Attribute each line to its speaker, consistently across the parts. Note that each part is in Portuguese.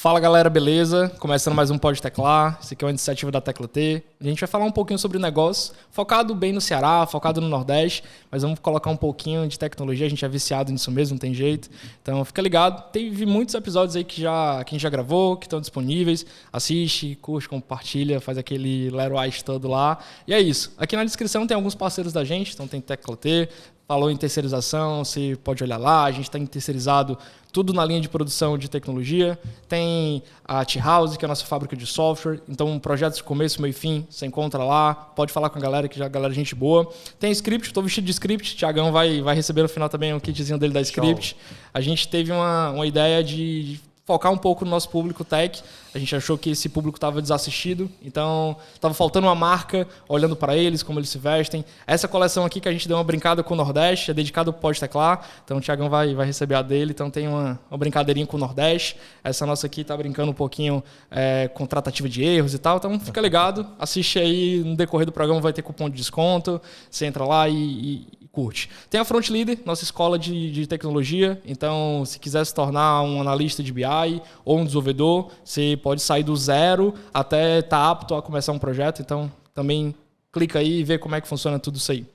Speaker 1: Fala galera, beleza? Começando mais um Pode Teclar. Esse aqui é uma iniciativa da Tecla T. A gente vai falar um pouquinho sobre negócio, focado bem no Ceará, focado no Nordeste, mas vamos colocar um pouquinho de tecnologia. A gente é viciado nisso mesmo, não tem jeito. Então fica ligado. Teve muitos episódios aí que a gente já gravou, que estão disponíveis. Assiste, curte, compartilha, faz aquele Leroy todo lá. E é isso. Aqui na descrição tem alguns parceiros da gente, então tem Tecla T. Falou em terceirização, você pode olhar lá. A gente está terceirizado tudo na linha de produção de tecnologia. Tem a T-House, que é a nossa fábrica de software. Então, projetos de começo, meio e fim, você encontra lá. Pode falar com a galera, que já a galera é gente boa. Tem script, estou vestido de script. O Thiagão vai receber no final também um kitzinho dele da script. Show. A gente teve uma ideia de focar um pouco no nosso público tech. A gente achou que esse público estava desassistido, então estava faltando uma marca olhando para eles, como eles se vestem. Essa coleção aqui que a gente deu uma brincada com o Nordeste, é dedicada ao Pode Teclar, então o Thiagão vai receber a dele, então tem uma brincadeirinha com o Nordeste. Essa nossa aqui está brincando um pouquinho com tratativa de erros e tal, então fica ligado, assiste aí, no decorrer do programa vai ter cupom de desconto, você entra lá e curte. Tem a Front Leader, nossa escola de tecnologia, então se quiser se tornar um analista de BI ou um desenvolvedor, você pode sair do zero até estar apto a começar um projeto, então também clica aí e vê como é que funciona tudo isso aí.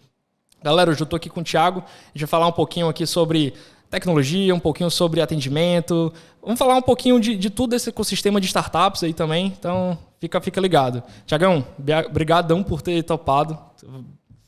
Speaker 1: Galera, hoje eu estou aqui com o Thiago, a gente vai falar um pouquinho aqui sobre tecnologia, um pouquinho sobre atendimento, vamos falar um pouquinho de tudo esse ecossistema de startups aí também, então fica ligado. Thiagão, brigadão por ter topado.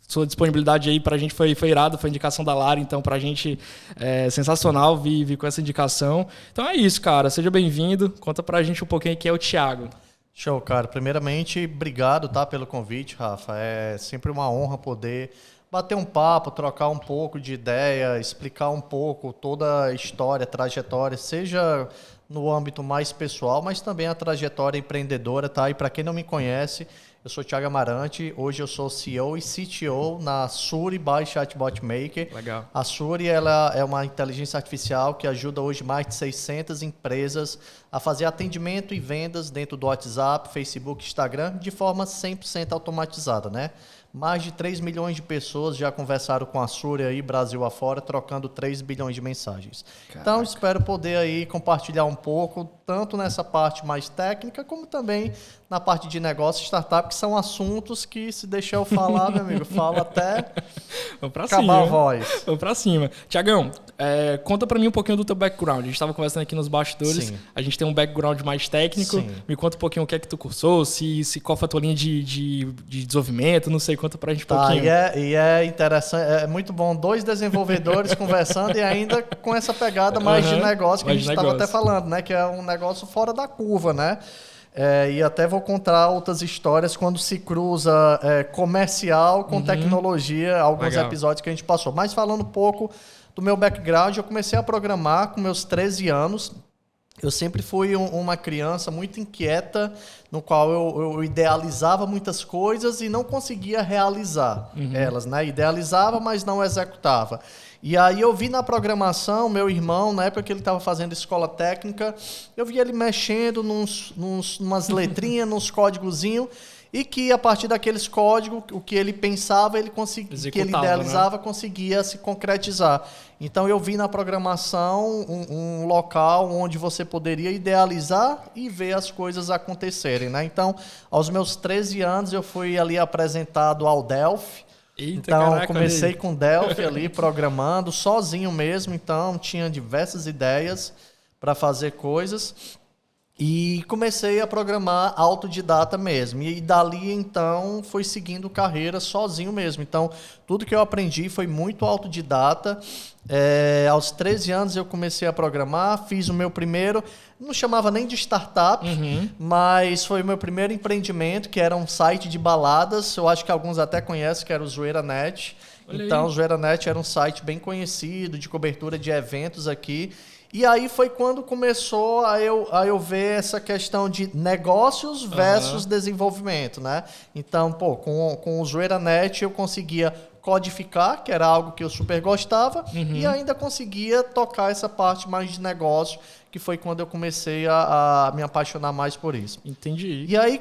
Speaker 1: Sua disponibilidade aí pra gente foi irada, foi indicação da Lara, então pra gente é sensacional vir com essa indicação. Então é isso, cara, seja bem-vindo, conta pra gente um pouquinho quem é o Thiago.
Speaker 2: Show, cara. Primeiramente, obrigado, tá, pelo convite, Rafa. É sempre uma honra poder bater um papo, trocar um pouco de ideia, explicar um pouco toda a história, trajetória, seja no âmbito mais pessoal, mas também a trajetória empreendedora, tá? E para quem não me conhece, eu sou o Thiago Amarante, hoje eu sou CEO e CTO na Suri by Chatbot Maker.
Speaker 1: Legal.
Speaker 2: A Suri ela é uma inteligência artificial que ajuda hoje mais de 600 empresas a fazer atendimento e vendas dentro do WhatsApp, Facebook, Instagram, de forma 100% automatizada, né? Mais de 3 milhões de pessoas já conversaram com a Suri aí, Brasil afora, trocando 3 bilhões de mensagens. Caraca. Então, espero poder aí compartilhar um pouco, tanto nessa parte mais técnica, como também na parte de negócio e startup, que são assuntos que, se deixar eu falar, meu amigo, falo até acabar a voz.
Speaker 1: Vamos pra cima. Thiagão, conta pra mim um pouquinho do teu background. A gente estava conversando aqui nos bastidores. Sim. A gente tem um background mais técnico. Sim. Me conta um pouquinho o que é que tu cursou, qual foi a tua linha de desenvolvimento, não sei, conta pra gente um pouquinho.
Speaker 2: E é interessante, é muito bom, 2 desenvolvedores conversando e ainda com essa pegada mais de negócio que a gente estava até falando, né? Que é um negócio fora da curva, né? E até vou contar outras histórias quando se cruza comercial com tecnologia, alguns episódios que a gente passou. Mas falando um pouco do meu background, eu comecei a programar com meus 13 anos. Eu sempre fui uma criança muito inquieta, no qual eu idealizava muitas coisas e não conseguia realizar elas, né? Idealizava, mas não executava. E aí eu vi na programação, meu irmão, na época que ele estava fazendo escola técnica, eu vi ele mexendo numas letrinhas, nos códigozinhos, e que a partir daqueles códigos, o que ele pensava, que ele idealizava, né? Conseguia se concretizar. Então eu vi na programação um local onde você poderia idealizar e ver as coisas acontecerem, né? Então, aos meus 13 anos, eu fui ali apresentado ao Delphi.
Speaker 1: Eita,
Speaker 2: então,
Speaker 1: caraca,
Speaker 2: comecei com Delphi ali, programando, sozinho mesmo. Então, tinha diversas ideias para fazer coisas. E comecei a programar autodidata mesmo. E dali, então, fui seguindo carreira sozinho mesmo. Então, tudo que eu aprendi foi muito autodidata. Aos 13 anos eu comecei a programar, fiz o meu primeiro, não chamava nem de startup, mas foi o meu primeiro empreendimento, que era um site de baladas. Eu acho que alguns até conhecem, que era o ZoeiraNet. Então, o ZoeiraNet era um site bem conhecido, de cobertura de eventos aqui. E aí foi quando começou a eu ver essa questão de negócios versus desenvolvimento, né? Então, com o ZoeiraNet eu conseguia codificar, que era algo que eu super gostava, e ainda conseguia tocar essa parte mais de negócio, que que foi quando eu comecei a me apaixonar mais por isso.
Speaker 1: Entendi.
Speaker 2: E aí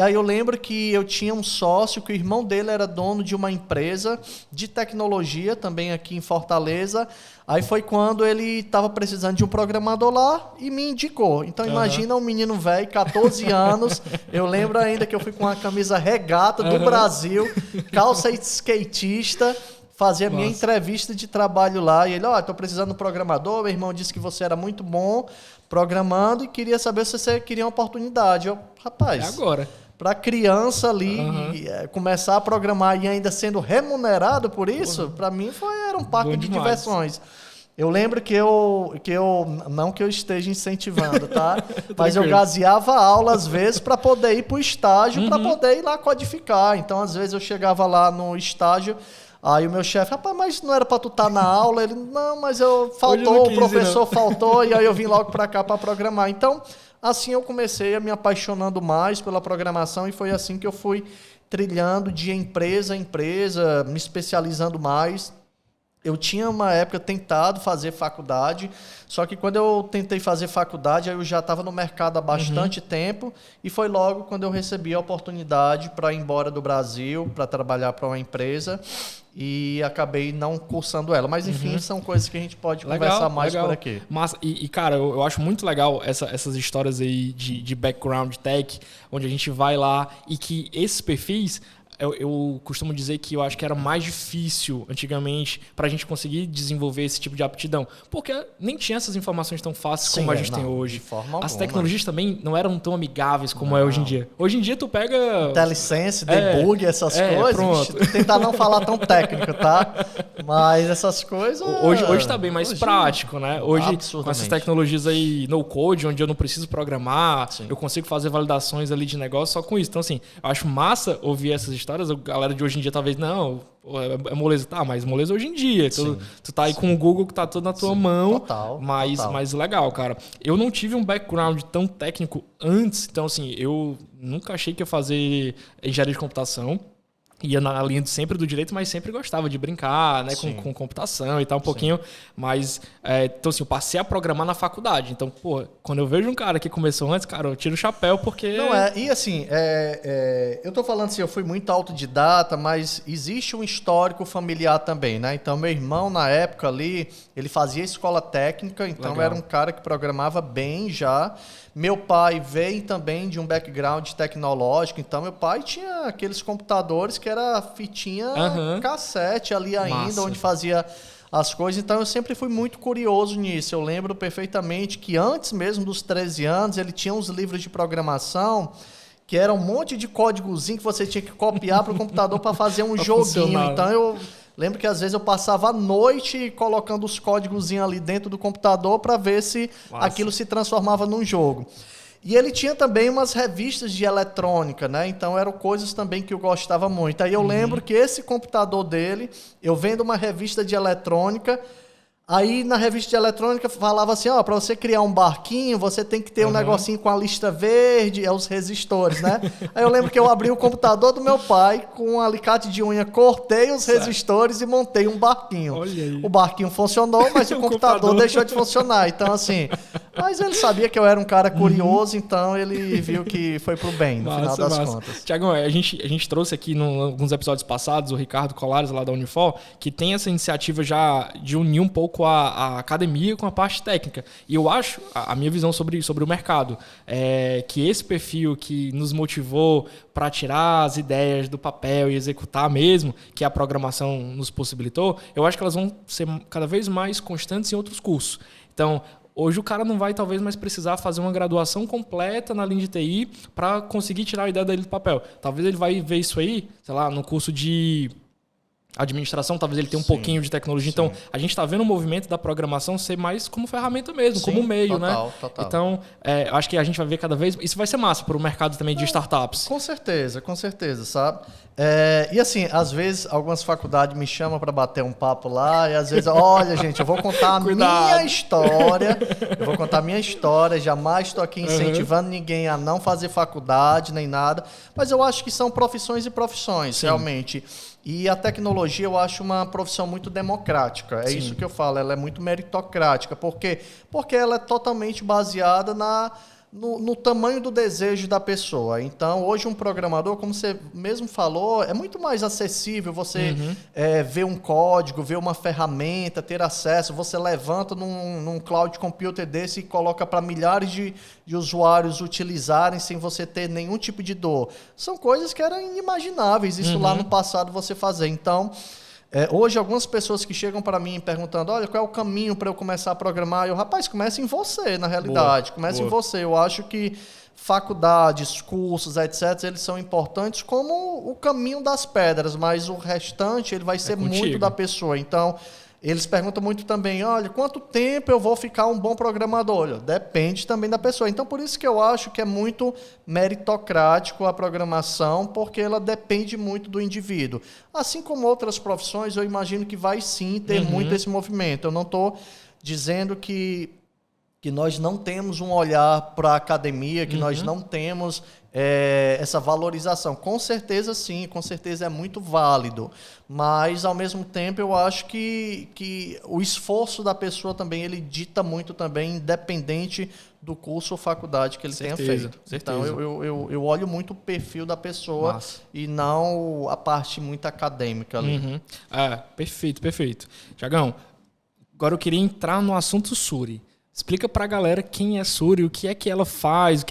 Speaker 2: aí eu lembro que eu tinha um sócio, que o irmão dele era dono de uma empresa de tecnologia, também aqui em Fortaleza. Aí foi quando ele estava precisando de um programador lá e me indicou. Então imagina um menino velho, 14 anos, eu lembro ainda que eu fui com uma camisa regata do Brasil, calça skatista, fazer a minha entrevista de trabalho lá. E ele, tô precisando de um programador, meu irmão disse que você era muito bom programando e queria saber se você queria uma oportunidade. Eu, rapaz...
Speaker 1: É agora.
Speaker 2: Para criança ali começar a programar e ainda sendo remunerado por isso, para mim era um parque de diversões. Eu lembro que eu não que eu esteja incentivando, tá? Mas eu gazeava aula às vezes para poder ir para o estágio, para poder ir lá codificar. Então, às vezes eu chegava lá no estágio, aí o meu chefe, rapaz, mas não era para tu estar na aula? Ele, não, mas faltou, o professor faltou, e aí eu vim logo para cá para programar. Então, assim eu comecei a me apaixonando mais pela programação e foi assim que eu fui trilhando de empresa a empresa, me especializando mais. Eu tinha uma época tentado fazer faculdade, só que quando eu tentei fazer faculdade, eu já estava no mercado há bastante tempo e foi logo quando eu recebi a oportunidade para ir embora do Brasil, para trabalhar para uma empresa e acabei não cursando ela. Mas enfim, são coisas que a gente pode conversar mais por aqui.
Speaker 1: Mas, cara, eu acho muito legal essas histórias aí de background tech, onde a gente vai lá e que esses perfis... Eu costumo dizer que eu acho que era mais difícil antigamente para a gente conseguir desenvolver esse tipo de aptidão, porque nem tinha essas informações tão fáceis como a gente tem hoje.
Speaker 2: De forma alguma.
Speaker 1: As tecnologias também não eram tão amigáveis como é hoje em dia. Hoje em dia tu pega...
Speaker 2: IntelliSense, debug, essas coisas.
Speaker 1: Pronto.
Speaker 2: Tentar não falar tão técnico, tá? Mas essas coisas...
Speaker 1: Hoje tá bem mais prático, né? Hoje, com essas tecnologias aí no code, onde eu não preciso programar, eu consigo fazer validações ali de negócio só com isso. Então, assim, eu acho massa ouvir essas histórias. A galera de hoje em dia talvez não, é moleza. Tá, mas moleza hoje em dia. Tu tá aí com o Google que tá todo na tua mão.
Speaker 2: Total.
Speaker 1: Mas legal, cara. Eu não tive um background tão técnico antes, então assim, eu nunca achei que ia fazer engenharia de computação. Ia na linha sempre do direito, mas sempre gostava de brincar, né, com computação e tal, um pouquinho. Mas, então assim, eu passei a programar na faculdade. Então, pô, quando eu vejo um cara que começou antes, cara, eu tiro o chapéu porque...
Speaker 2: Não, e assim, eu tô falando assim, eu fui muito autodidata, mas existe um histórico familiar também, né? Então, meu irmão, na época ali, ele fazia escola técnica, então era um cara que programava bem já. Meu pai veio também de um background tecnológico, então meu pai tinha aqueles computadores que era fitinha cassete ali ainda, onde fazia as coisas. Então eu sempre fui muito curioso nisso. Eu lembro perfeitamente que antes mesmo dos 13 anos, ele tinha uns livros de programação que era um monte de códigozinho que você tinha que copiar para o computador para fazer um joguinho. Funcionar. Então eu lembro que às vezes eu passava a noite colocando os códigozinhos ali dentro do computador para ver se aquilo se transformava num jogo. E ele tinha também umas revistas de eletrônica, né? Então eram coisas também que eu gostava muito. Aí eu lembro que esse computador dele, eu vendo uma revista de eletrônica, aí na revista de eletrônica falava assim, para você criar um barquinho, você tem que ter um negocinho com a lista verde, os resistores, né? Aí eu lembro que eu abri o computador do meu pai com um alicate de unha, cortei os resistores e montei um barquinho. Olha aí. O barquinho funcionou, mas o computador deixou de funcionar. Então, assim... Mas ele sabia que eu era um cara curioso, então ele viu que foi pro bem, no final das contas.
Speaker 1: Tiagão, a gente trouxe aqui em alguns episódios passados o Ricardo Colares, lá da Unifor, que tem essa iniciativa já de unir um pouco a academia com a parte técnica. E eu acho, a minha visão sobre o mercado, é que esse perfil que nos motivou para tirar as ideias do papel e executar mesmo, que a programação nos possibilitou, eu acho que elas vão ser cada vez mais constantes em outros cursos. Então, hoje o cara não vai talvez mais precisar fazer uma graduação completa na linha de TI para conseguir tirar a ideia dele do papel. Talvez ele vai ver isso aí, sei lá, no curso de administração, talvez ele tenha um pouquinho de tecnologia. Então, a gente está vendo o movimento da programação ser mais como ferramenta mesmo, como meio, né?
Speaker 2: Total.
Speaker 1: Então, acho que a gente vai ver cada vez... Isso vai ser massa para o mercado também de startups.
Speaker 2: Com certeza, sabe? E assim, às vezes algumas faculdades me chamam para bater um papo lá e às vezes, olha gente, eu vou contar a minha história, jamais estou aqui incentivando ninguém a não fazer faculdade nem nada, mas eu acho que são profissões e profissões, sim, realmente. E a tecnologia eu acho uma profissão muito democrática, sim, isso que eu falo, ela é muito meritocrática, porque ela é totalmente baseada no tamanho do desejo da pessoa. Então, hoje um programador, como você mesmo falou, é muito mais acessível você ver um código, ver uma ferramenta, ter acesso. Você levanta num cloud computer desse e coloca para milhares de usuários utilizarem sem você ter nenhum tipo de dor. São coisas que eram inimagináveis, isso lá no passado você fazer. Então, hoje, algumas pessoas que chegam para mim perguntando, olha, qual é o caminho para eu começar a programar? Rapaz, comece em você, na realidade. Comece em você. Eu acho que faculdades, cursos, etc., eles são importantes como o caminho das pedras, mas o restante ele vai ser muito da pessoa. Então, eles perguntam muito também, olha, quanto tempo eu vou ficar um bom programador? Olha, depende também da pessoa. Então, por isso que eu acho que é muito meritocrático a programação, porque ela depende muito do indivíduo. Assim como outras profissões, eu imagino que vai sim ter muito esse movimento. Eu não estou dizendo que nós não temos um olhar para a academia, que nós não temos essa valorização. Com certeza sim, com certeza é muito válido, mas ao mesmo tempo eu acho que o esforço da pessoa também, ele dita muito também, independente do curso ou faculdade que ele tenha feito. Então eu olho muito o perfil da pessoa. Massa. E não a parte muito acadêmica ali.
Speaker 1: Perfeito. Tiagão, agora eu queria entrar no assunto Suri. Explica pra galera quem é Suri, o que é que ela faz,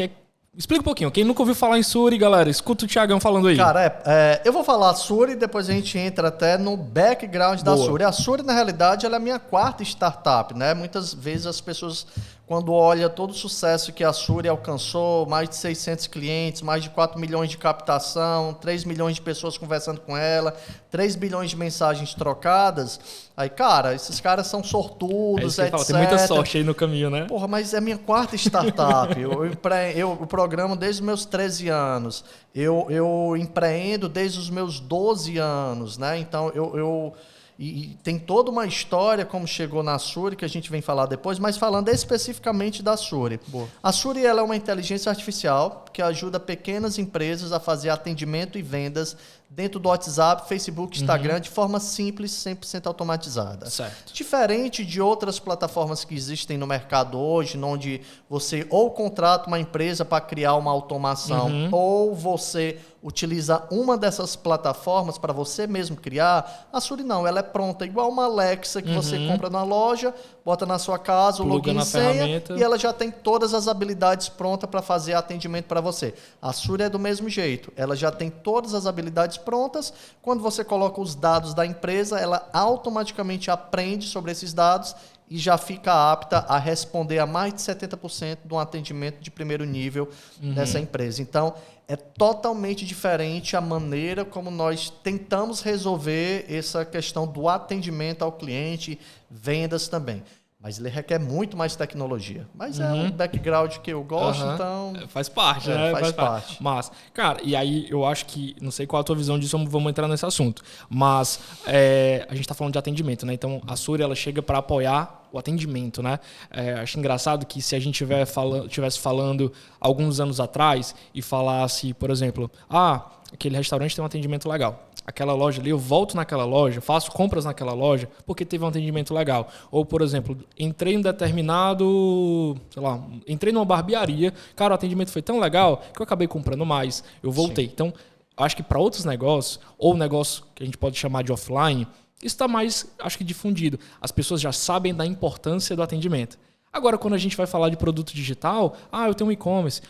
Speaker 1: Explica um pouquinho. Quem nunca ouviu falar em Suri, galera, escuta o Tiagão falando aí.
Speaker 2: Cara, eu vou falar Suri, depois a gente entra até no background da Suri. A Suri, na realidade, ela é a minha quarta startup, né? Muitas vezes as pessoas, quando olham todo o sucesso que a Suri alcançou, mais de 600 clientes, mais de 4 milhões de captação, 3 milhões de pessoas conversando com ela, 3 bilhões de mensagens trocadas, aí, cara, esses caras são sortudos, etc.
Speaker 1: Tem muita sorte aí no caminho, né?
Speaker 2: Porra, mas é a minha quarta startup. Eu programo desde os meus 13 anos. Eu empreendo desde os meus 12 anos, né? Então, e tem toda uma história como chegou na Suri, que a gente vem falar depois, mas falando especificamente da Suri. Boa. A Suri ela é uma inteligência artificial que ajuda pequenas empresas a fazer atendimento e vendas dentro do WhatsApp, Facebook, Instagram, de forma simples, 100% automatizada.
Speaker 1: Certo.
Speaker 2: Diferente de outras plataformas que existem no mercado hoje, onde você ou contrata uma empresa para criar uma automação, ou você utiliza uma dessas plataformas para você mesmo criar, a Suri não, ela é pronta, igual uma Alexa que você compra na loja, bota na sua casa, o login e senha, e ela já tem todas as habilidades prontas para fazer atendimento para você. A Suri é do mesmo jeito, ela já tem todas as habilidades prontas. Quando você coloca os dados da empresa, ela automaticamente aprende sobre esses dados e já fica apta a responder a mais de 70% de um atendimento de primeiro nível dessa empresa. Então, é totalmente diferente a maneira como nós tentamos resolver essa questão do atendimento ao cliente, vendas também. Mas ele requer muito mais tecnologia. Mas é um background que eu gosto, então...
Speaker 1: Faz parte, né?
Speaker 2: Faz parte.
Speaker 1: Mas, cara, e aí eu acho que... Não sei qual a tua visão disso, vamos entrar nesse assunto. Mas a gente tá falando de atendimento, né? Então, a Suri, ela chega para apoiar o atendimento, né? Acho engraçado que se a gente tivesse falando alguns anos atrás e falasse, por exemplo, aquele restaurante tem um atendimento legal. Aquela loja ali, eu volto naquela loja, faço compras naquela loja porque teve um atendimento legal. Ou, por exemplo, entrei em entrei numa barbearia, cara, o atendimento foi tão legal que eu acabei comprando mais, eu voltei. Sim. Então, acho que para outros negócios, ou negócio que a gente pode chamar de offline, isso está mais, acho que, difundido. As pessoas já sabem da importância do atendimento. Agora, quando a gente vai falar de produto digital, eu tenho um e-commerce,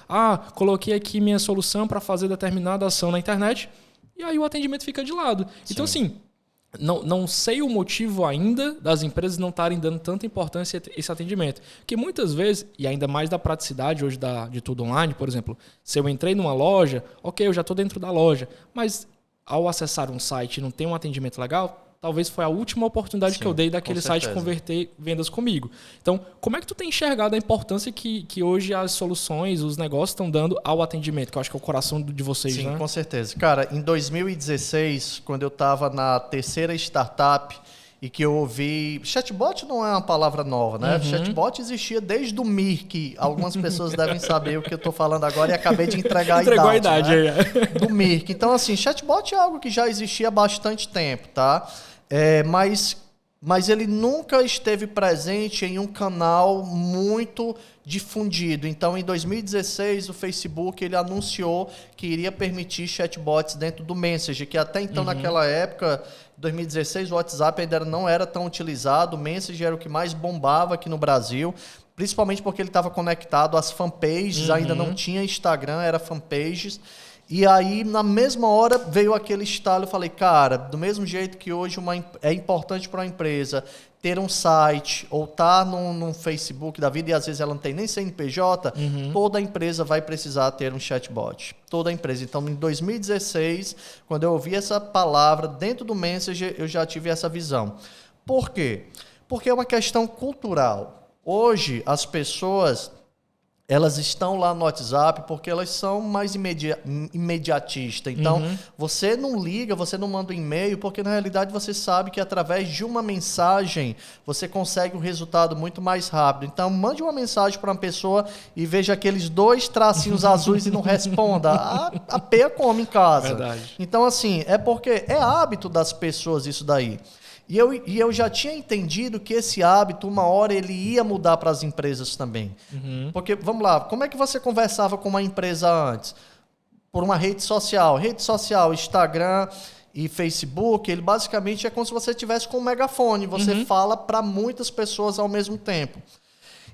Speaker 1: coloquei aqui minha solução para fazer determinada ação na internet, e aí o atendimento fica de lado. Sim. Então, assim, não sei o motivo ainda das empresas não estarem dando tanta importância a esse atendimento. Porque muitas vezes, e ainda mais da praticidade hoje de tudo online, por exemplo, se eu entrei numa loja, ok, eu já estou dentro da loja, mas ao acessar um site e não tem um atendimento legal, talvez foi a última oportunidade que eu dei daquele site converter vendas comigo. Então, como é que tu tem enxergado a importância que hoje as soluções, os negócios estão dando ao atendimento, que eu acho que é o coração de vocês, né?
Speaker 2: Sim, com certeza. Cara, em 2016, quando eu estava na terceira startup e que eu ouvi... Chatbot não é uma palavra nova, né? Chatbot existia desde o Mir, que algumas pessoas devem saber o que eu estou falando agora e acabei de entregar a idade. Né? Do Mir. Então, assim, chatbot é algo que já existia há bastante tempo, tá? Mas ele nunca esteve presente em um canal muito difundido. Então, em 2016, o Facebook ele anunciou que iria permitir chatbots dentro do Messenger, que até então, naquela época, 2016, o WhatsApp ainda não era tão utilizado, o Messenger era o que mais bombava aqui no Brasil, principalmente porque ele estava conectado às fanpages, ainda não tinha Instagram, era fanpages. E aí, na mesma hora, veio aquele estalo, eu falei, cara, do mesmo jeito que hoje é importante para uma empresa ter um site ou estar num Facebook da vida, e às vezes ela não tem nem CNPJ, toda empresa vai precisar ter um chatbot. Toda empresa. Então, em 2016, quando eu ouvi essa palavra dentro do Messenger, eu já tive essa visão. Por quê? Porque é uma questão cultural. Hoje, as pessoas... elas estão lá no WhatsApp porque elas são mais imediatistas. Então, você não liga, você não manda um e-mail, porque na realidade você sabe que através de uma mensagem você consegue um resultado muito mais rápido. Então, mande uma mensagem para uma pessoa e veja aqueles 2 tracinhos azuis e não responda. A peia come em casa.
Speaker 1: Verdade.
Speaker 2: Então, assim, é porque é hábito das pessoas isso daí. E eu já tinha entendido que esse hábito, uma hora, ele ia mudar para as empresas também. Porque, vamos lá, como é que você conversava com uma empresa antes? Por uma rede social. Rede social, Instagram e Facebook, ele basicamente é como se você estivesse com um megafone. Você fala para muitas pessoas ao mesmo tempo.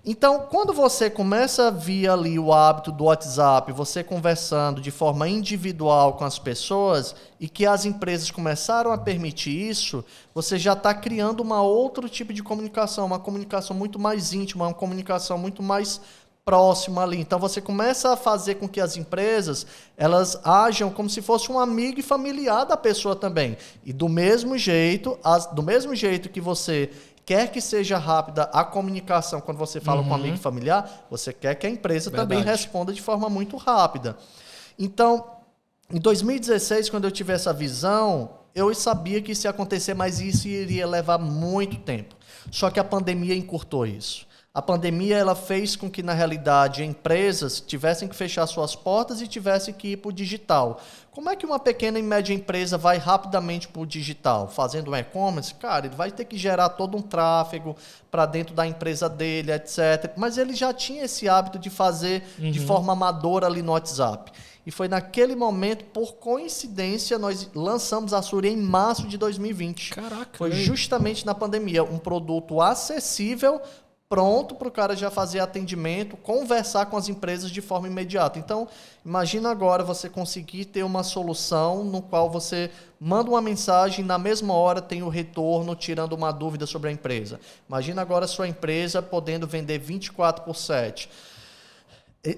Speaker 2: Então, quando você começa a ver ali o hábito do WhatsApp, você conversando de forma individual com as pessoas e que as empresas começaram a permitir isso, você já está criando uma outro tipo de comunicação, uma comunicação muito mais íntima, uma comunicação muito mais próxima ali. Então, você começa a fazer com que as empresas elas ajam como se fosse um amigo e familiar da pessoa também. E do mesmo jeito que você... quer que seja rápida a comunicação quando você fala com um amigo familiar, você quer que a empresa também responda de forma muito rápida. Então, em 2016, quando eu tive essa visão, eu sabia que isso ia acontecer, mas isso iria levar muito tempo. Só que a pandemia encurtou isso. A pandemia ela fez com que, na realidade, empresas tivessem que fechar suas portas e tivessem que ir para o digital. Como é que uma pequena e média empresa vai rapidamente para o digital? Fazendo um e-commerce? Cara, ele vai ter que gerar todo um tráfego para dentro da empresa dele, etc. Mas ele já tinha esse hábito de fazer de forma amadora ali no WhatsApp. E foi naquele momento, por coincidência, nós lançamos a Suri em março de 2020.
Speaker 1: Caraca!
Speaker 2: Foi justamente na pandemia. Um produto acessível, pronto para o cara já fazer atendimento, conversar com as empresas de forma imediata. Então, imagina agora você conseguir ter uma solução no qual você manda uma mensagem, na mesma hora tem o retorno, tirando uma dúvida sobre a empresa. Imagina agora a sua empresa podendo vender 24/7.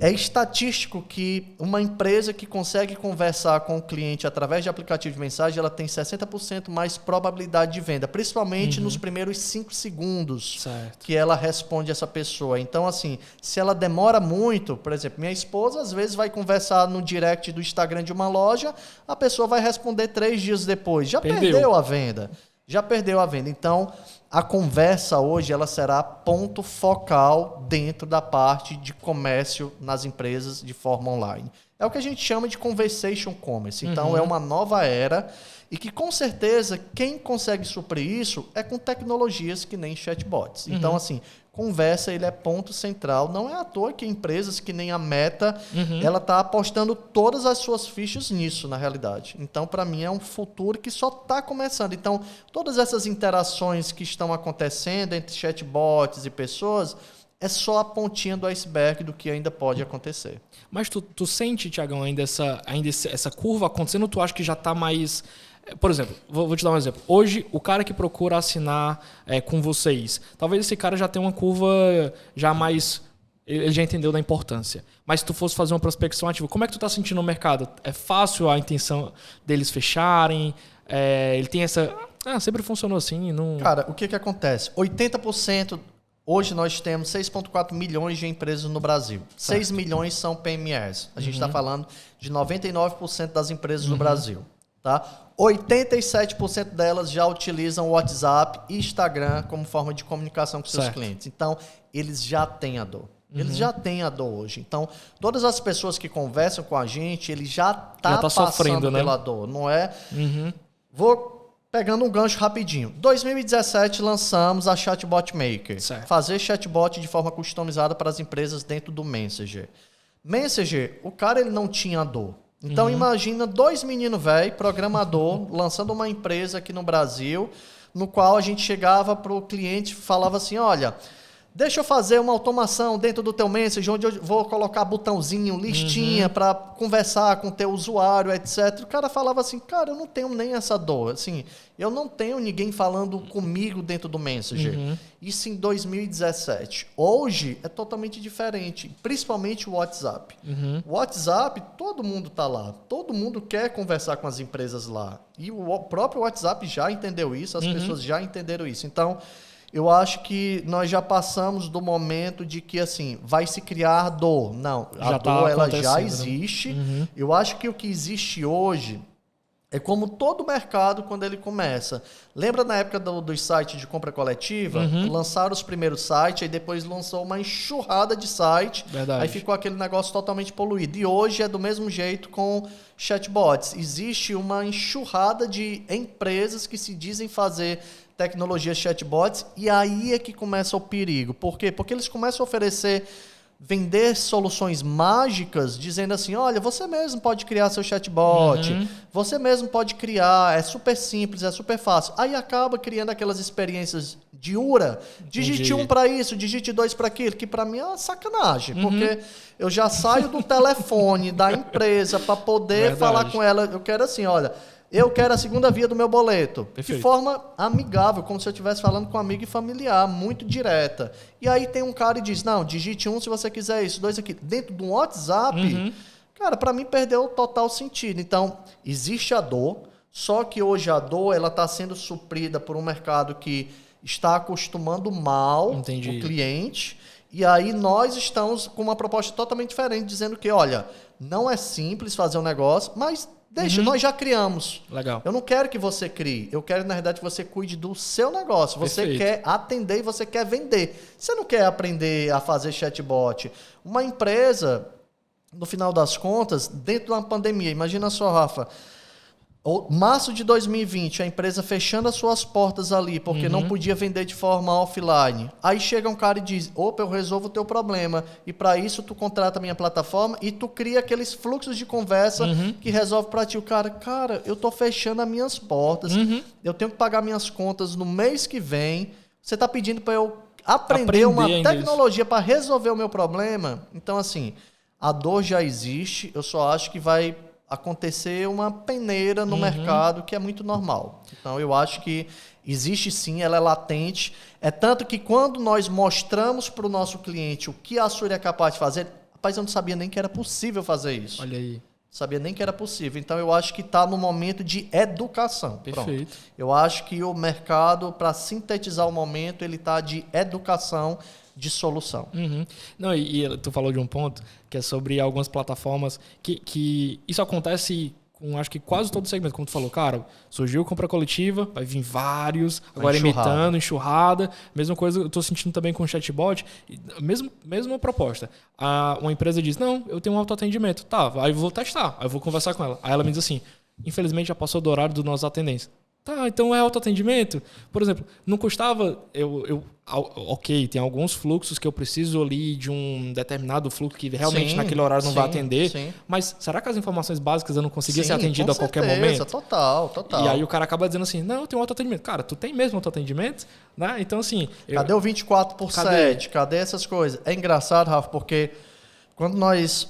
Speaker 2: É estatístico que uma empresa que consegue conversar com o cliente através de aplicativo de mensagem, ela tem 60% mais probabilidade de venda, principalmente nos primeiros 5 segundos que ela responde essa pessoa. Então, assim, se ela demora muito, por exemplo, minha esposa às vezes vai conversar no direct do Instagram de uma loja, a pessoa vai responder 3 dias depois. Já perdeu a venda. Já perdeu a venda. Então, a conversa hoje ela será ponto focal dentro da parte de comércio nas empresas de forma online. É o que a gente chama de conversation commerce. Então, é uma nova era e que, com certeza, quem consegue suprir isso é com tecnologias que nem chatbots. Então, assim, conversa ele é ponto central. Não é à toa que empresas que nem a Meta, ela está apostando todas as suas fichas nisso, na realidade. Então, para mim, é um futuro que só está começando. Então, todas essas interações que estão acontecendo entre chatbots e pessoas é só a pontinha do iceberg do que ainda pode acontecer.
Speaker 1: Mas tu sente, Thiagão, ainda essa curva acontecendo? Tu acha que já está mais... Por exemplo, vou te dar um exemplo. Hoje, o cara que procura assinar com vocês, talvez esse cara já tenha uma curva já mais... Ele já entendeu da importância. Mas se tu fosse fazer uma prospecção ativa, como é que tu está sentindo no mercado? É fácil a intenção deles fecharem? Ele tem essa Sempre funcionou assim. Não...
Speaker 2: Cara, o que acontece? 80%, hoje nós temos 6,4 milhões de empresas no Brasil. Certo. 6 milhões são PMEs. A gente está falando de 99% das empresas no Brasil. Tá? 87% delas já utilizam o WhatsApp e Instagram como forma de comunicação com seus clientes. Então, eles já têm a dor. Eles já têm a dor hoje. Então, todas as pessoas que conversam com a gente, ele já tá passando sofrendo, pela dor, não é? Vou pegando um gancho rapidinho. 2017 lançamos a Chatbot Maker. Certo. Fazer chatbot de forma customizada para as empresas dentro do Messenger. Messenger, o cara ele não tinha dor. Então, imagina 2 meninos velho, programador, lançando uma empresa aqui no Brasil, no qual a gente chegava para o cliente e falava assim, olha... Deixa eu fazer uma automação dentro do teu Messenger, onde eu vou colocar botãozinho, listinha para conversar com o teu usuário, etc. O cara falava assim, cara, eu não tenho nem essa dor. Assim, eu não tenho ninguém falando comigo dentro do Messenger. Isso em 2017. Hoje é totalmente diferente, principalmente o WhatsApp. O WhatsApp, todo mundo está lá. Todo mundo quer conversar com as empresas lá. E o próprio WhatsApp já entendeu isso, as pessoas já entenderam isso. Então... Eu acho que nós já passamos do momento de que, assim, vai se criar dor. Não, a dor ela já existe. Eu acho que o que existe hoje é como todo mercado quando ele começa. Lembra na época dos sites de compra coletiva? Lançaram os primeiros sites, aí depois lançou uma enxurrada de site. Verdade. Aí ficou aquele negócio totalmente poluído. E hoje é do mesmo jeito com chatbots. Existe uma enxurrada de empresas que se dizem fazer... tecnologias chatbots, e aí é que começa o perigo. Por quê? Porque eles começam a vender soluções mágicas, dizendo assim, olha, você mesmo pode criar seu chatbot, você mesmo pode criar, é super simples, é super fácil. Aí acaba criando aquelas experiências de URA, digite 1 para isso, digite 2 para aquilo, que para mim é uma sacanagem, porque eu já saio do telefone da empresa para poder falar com ela, eu quero assim, olha... Eu quero a segunda via do meu boleto. Perfeito. De forma amigável, como se eu estivesse falando com um amigo e familiar, muito direta. E aí tem um cara e diz, não, digite 1 se você quiser isso, 2 aqui. Dentro de um WhatsApp, cara, para mim perdeu total sentido. Então, existe a dor, só que hoje a dor ela está sendo suprida por um mercado que está acostumando mal o cliente. E aí nós estamos com uma proposta totalmente diferente, dizendo que, olha, não é simples fazer um negócio, mas... Deixa, nós já criamos.
Speaker 1: Legal.
Speaker 2: Eu não quero que você crie. Eu quero, na verdade, que você cuide do seu negócio. Você quer atender e você quer vender. Você não quer aprender a fazer chatbot. Uma empresa, no final das contas, dentro de uma pandemia, imagina só, Rafa, março de 2020, a empresa fechando as suas portas ali, porque não podia vender de forma offline. Aí chega um cara e diz, opa, eu resolvo o teu problema. E para isso tu contrata a minha plataforma e tu cria aqueles fluxos de conversa que resolve para ti. O cara, eu tô fechando as minhas portas, eu tenho que pagar minhas contas no mês que vem. Você tá pedindo para eu aprender uma tecnologia para resolver o meu problema? Então, assim, a dor já existe, eu só acho que vai... acontecer uma peneira no mercado que é muito normal. Então, eu acho que existe sim, ela é latente. É tanto que quando nós mostramos para o nosso cliente o que a Asuri é capaz de fazer, rapaz, eu não sabia nem que era possível fazer isso.
Speaker 1: Olha aí.
Speaker 2: Sabia nem que era possível. Então, eu acho que está no momento de educação.
Speaker 1: Perfeito.
Speaker 2: Pronto. Eu acho que o mercado, para sintetizar o momento, ele está de educação, de solução.
Speaker 1: Não, e tu falou de um ponto que é sobre algumas plataformas que isso acontece com acho que quase todo segmento. Como tu falou, cara, surgiu compra coletiva, vai vir vários, agora imitando, enxurrada. Mesma coisa eu tô sentindo também com o chatbot. Mesma proposta. Uma empresa diz, não, eu tenho um autoatendimento. Tá, aí eu vou testar, aí eu vou conversar com ela. Aí ela me diz assim, infelizmente já passou do horário do nosso atendentes. Tá, então é autoatendimento? Por exemplo, não custava... Ok, tem alguns fluxos que eu preciso ali de um determinado fluxo que realmente naquele horário não vai atender. Mas será que as informações básicas eu não conseguia ser atendido a qualquer momento?
Speaker 2: Total.
Speaker 1: E aí o cara acaba dizendo assim, não, eu tenho autoatendimento. Cara, tu tem mesmo autoatendimento? Né? Então assim...
Speaker 2: Cadê o 24/7? Cadê essas coisas? É engraçado, Rafa, porque quando nós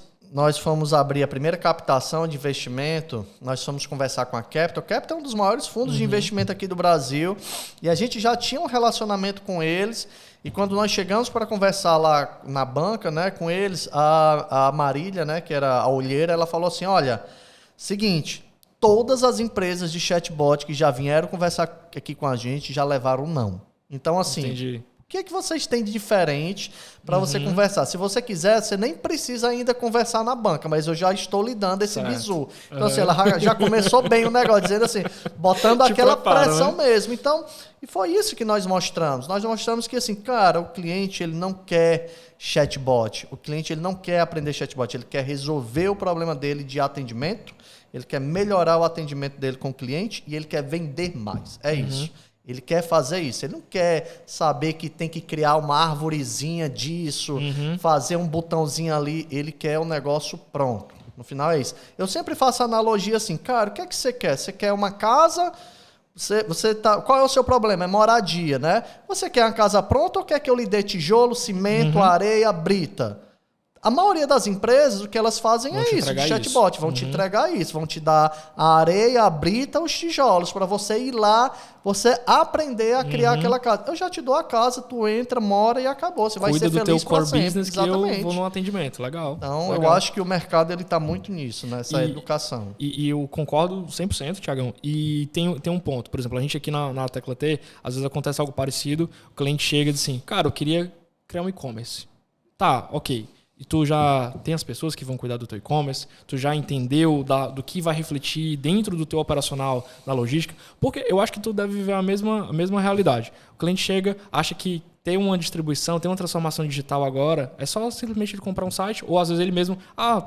Speaker 2: fomos abrir a primeira captação de investimento, nós fomos conversar com a Capital. A Capital é um dos maiores fundos de investimento aqui do Brasil e a gente já tinha um relacionamento com eles. E quando nós chegamos para conversar lá na banca, né, com eles, a Marília, né, que era a olheira, ela falou assim, olha, seguinte, todas as empresas de chatbot que já vieram conversar aqui com a gente já levaram um não. Então, assim,
Speaker 1: Entendi.
Speaker 2: O que vocês têm de diferente para você conversar? Se você quiser, você nem precisa ainda conversar na banca, mas eu já estou lhe dando esse bizu. Então, assim, ela já começou bem o negócio, dizendo assim, botando aquela pressão mesmo. Então, e foi isso que nós mostramos. Nós mostramos que, assim, cara, o cliente, ele não quer chatbot. O cliente, ele não quer aprender chatbot. Ele quer resolver o problema dele de atendimento, ele quer melhorar o atendimento dele com o cliente e ele quer vender mais. É isso. Ele quer fazer isso. Ele não quer saber que tem que criar uma arvorezinha disso, fazer um botãozinho ali. Ele quer o negócio pronto. No final é isso. Eu sempre faço analogia assim, cara, o que é que você quer? Você quer uma casa? Qual é o seu problema? É moradia, né? Você quer uma casa pronta ou quer que eu lhe dê tijolo, cimento, areia, brita? A maioria das empresas, o que elas fazem é isso, de chatbot. Vão te entregar isso, vão te dar a areia, a brita, os tijolos, para você ir lá, você aprender a criar aquela casa. Eu já te dou a casa, tu entra, mora e acabou. Você vai ser feliz para sempre.
Speaker 1: Cuida do teu core business que eu vou no atendimento. Legal.
Speaker 2: Então,
Speaker 1: legal.
Speaker 2: Eu acho que o mercado está muito nisso, nessa educação.
Speaker 1: E eu concordo 100%, Thiagão. E tem um ponto. Por exemplo, a gente aqui na Tecla T, às vezes acontece algo parecido, o cliente chega e diz assim, cara, eu queria criar um e-commerce. Tá, ok. E tu já tem as pessoas que vão cuidar do teu e-commerce, tu já entendeu do que vai refletir dentro do teu operacional na logística, porque eu acho que tu deve viver a mesma realidade. O cliente chega, acha que tem uma distribuição, tem uma transformação digital agora, é só simplesmente ele comprar um site, ou às vezes ele mesmo,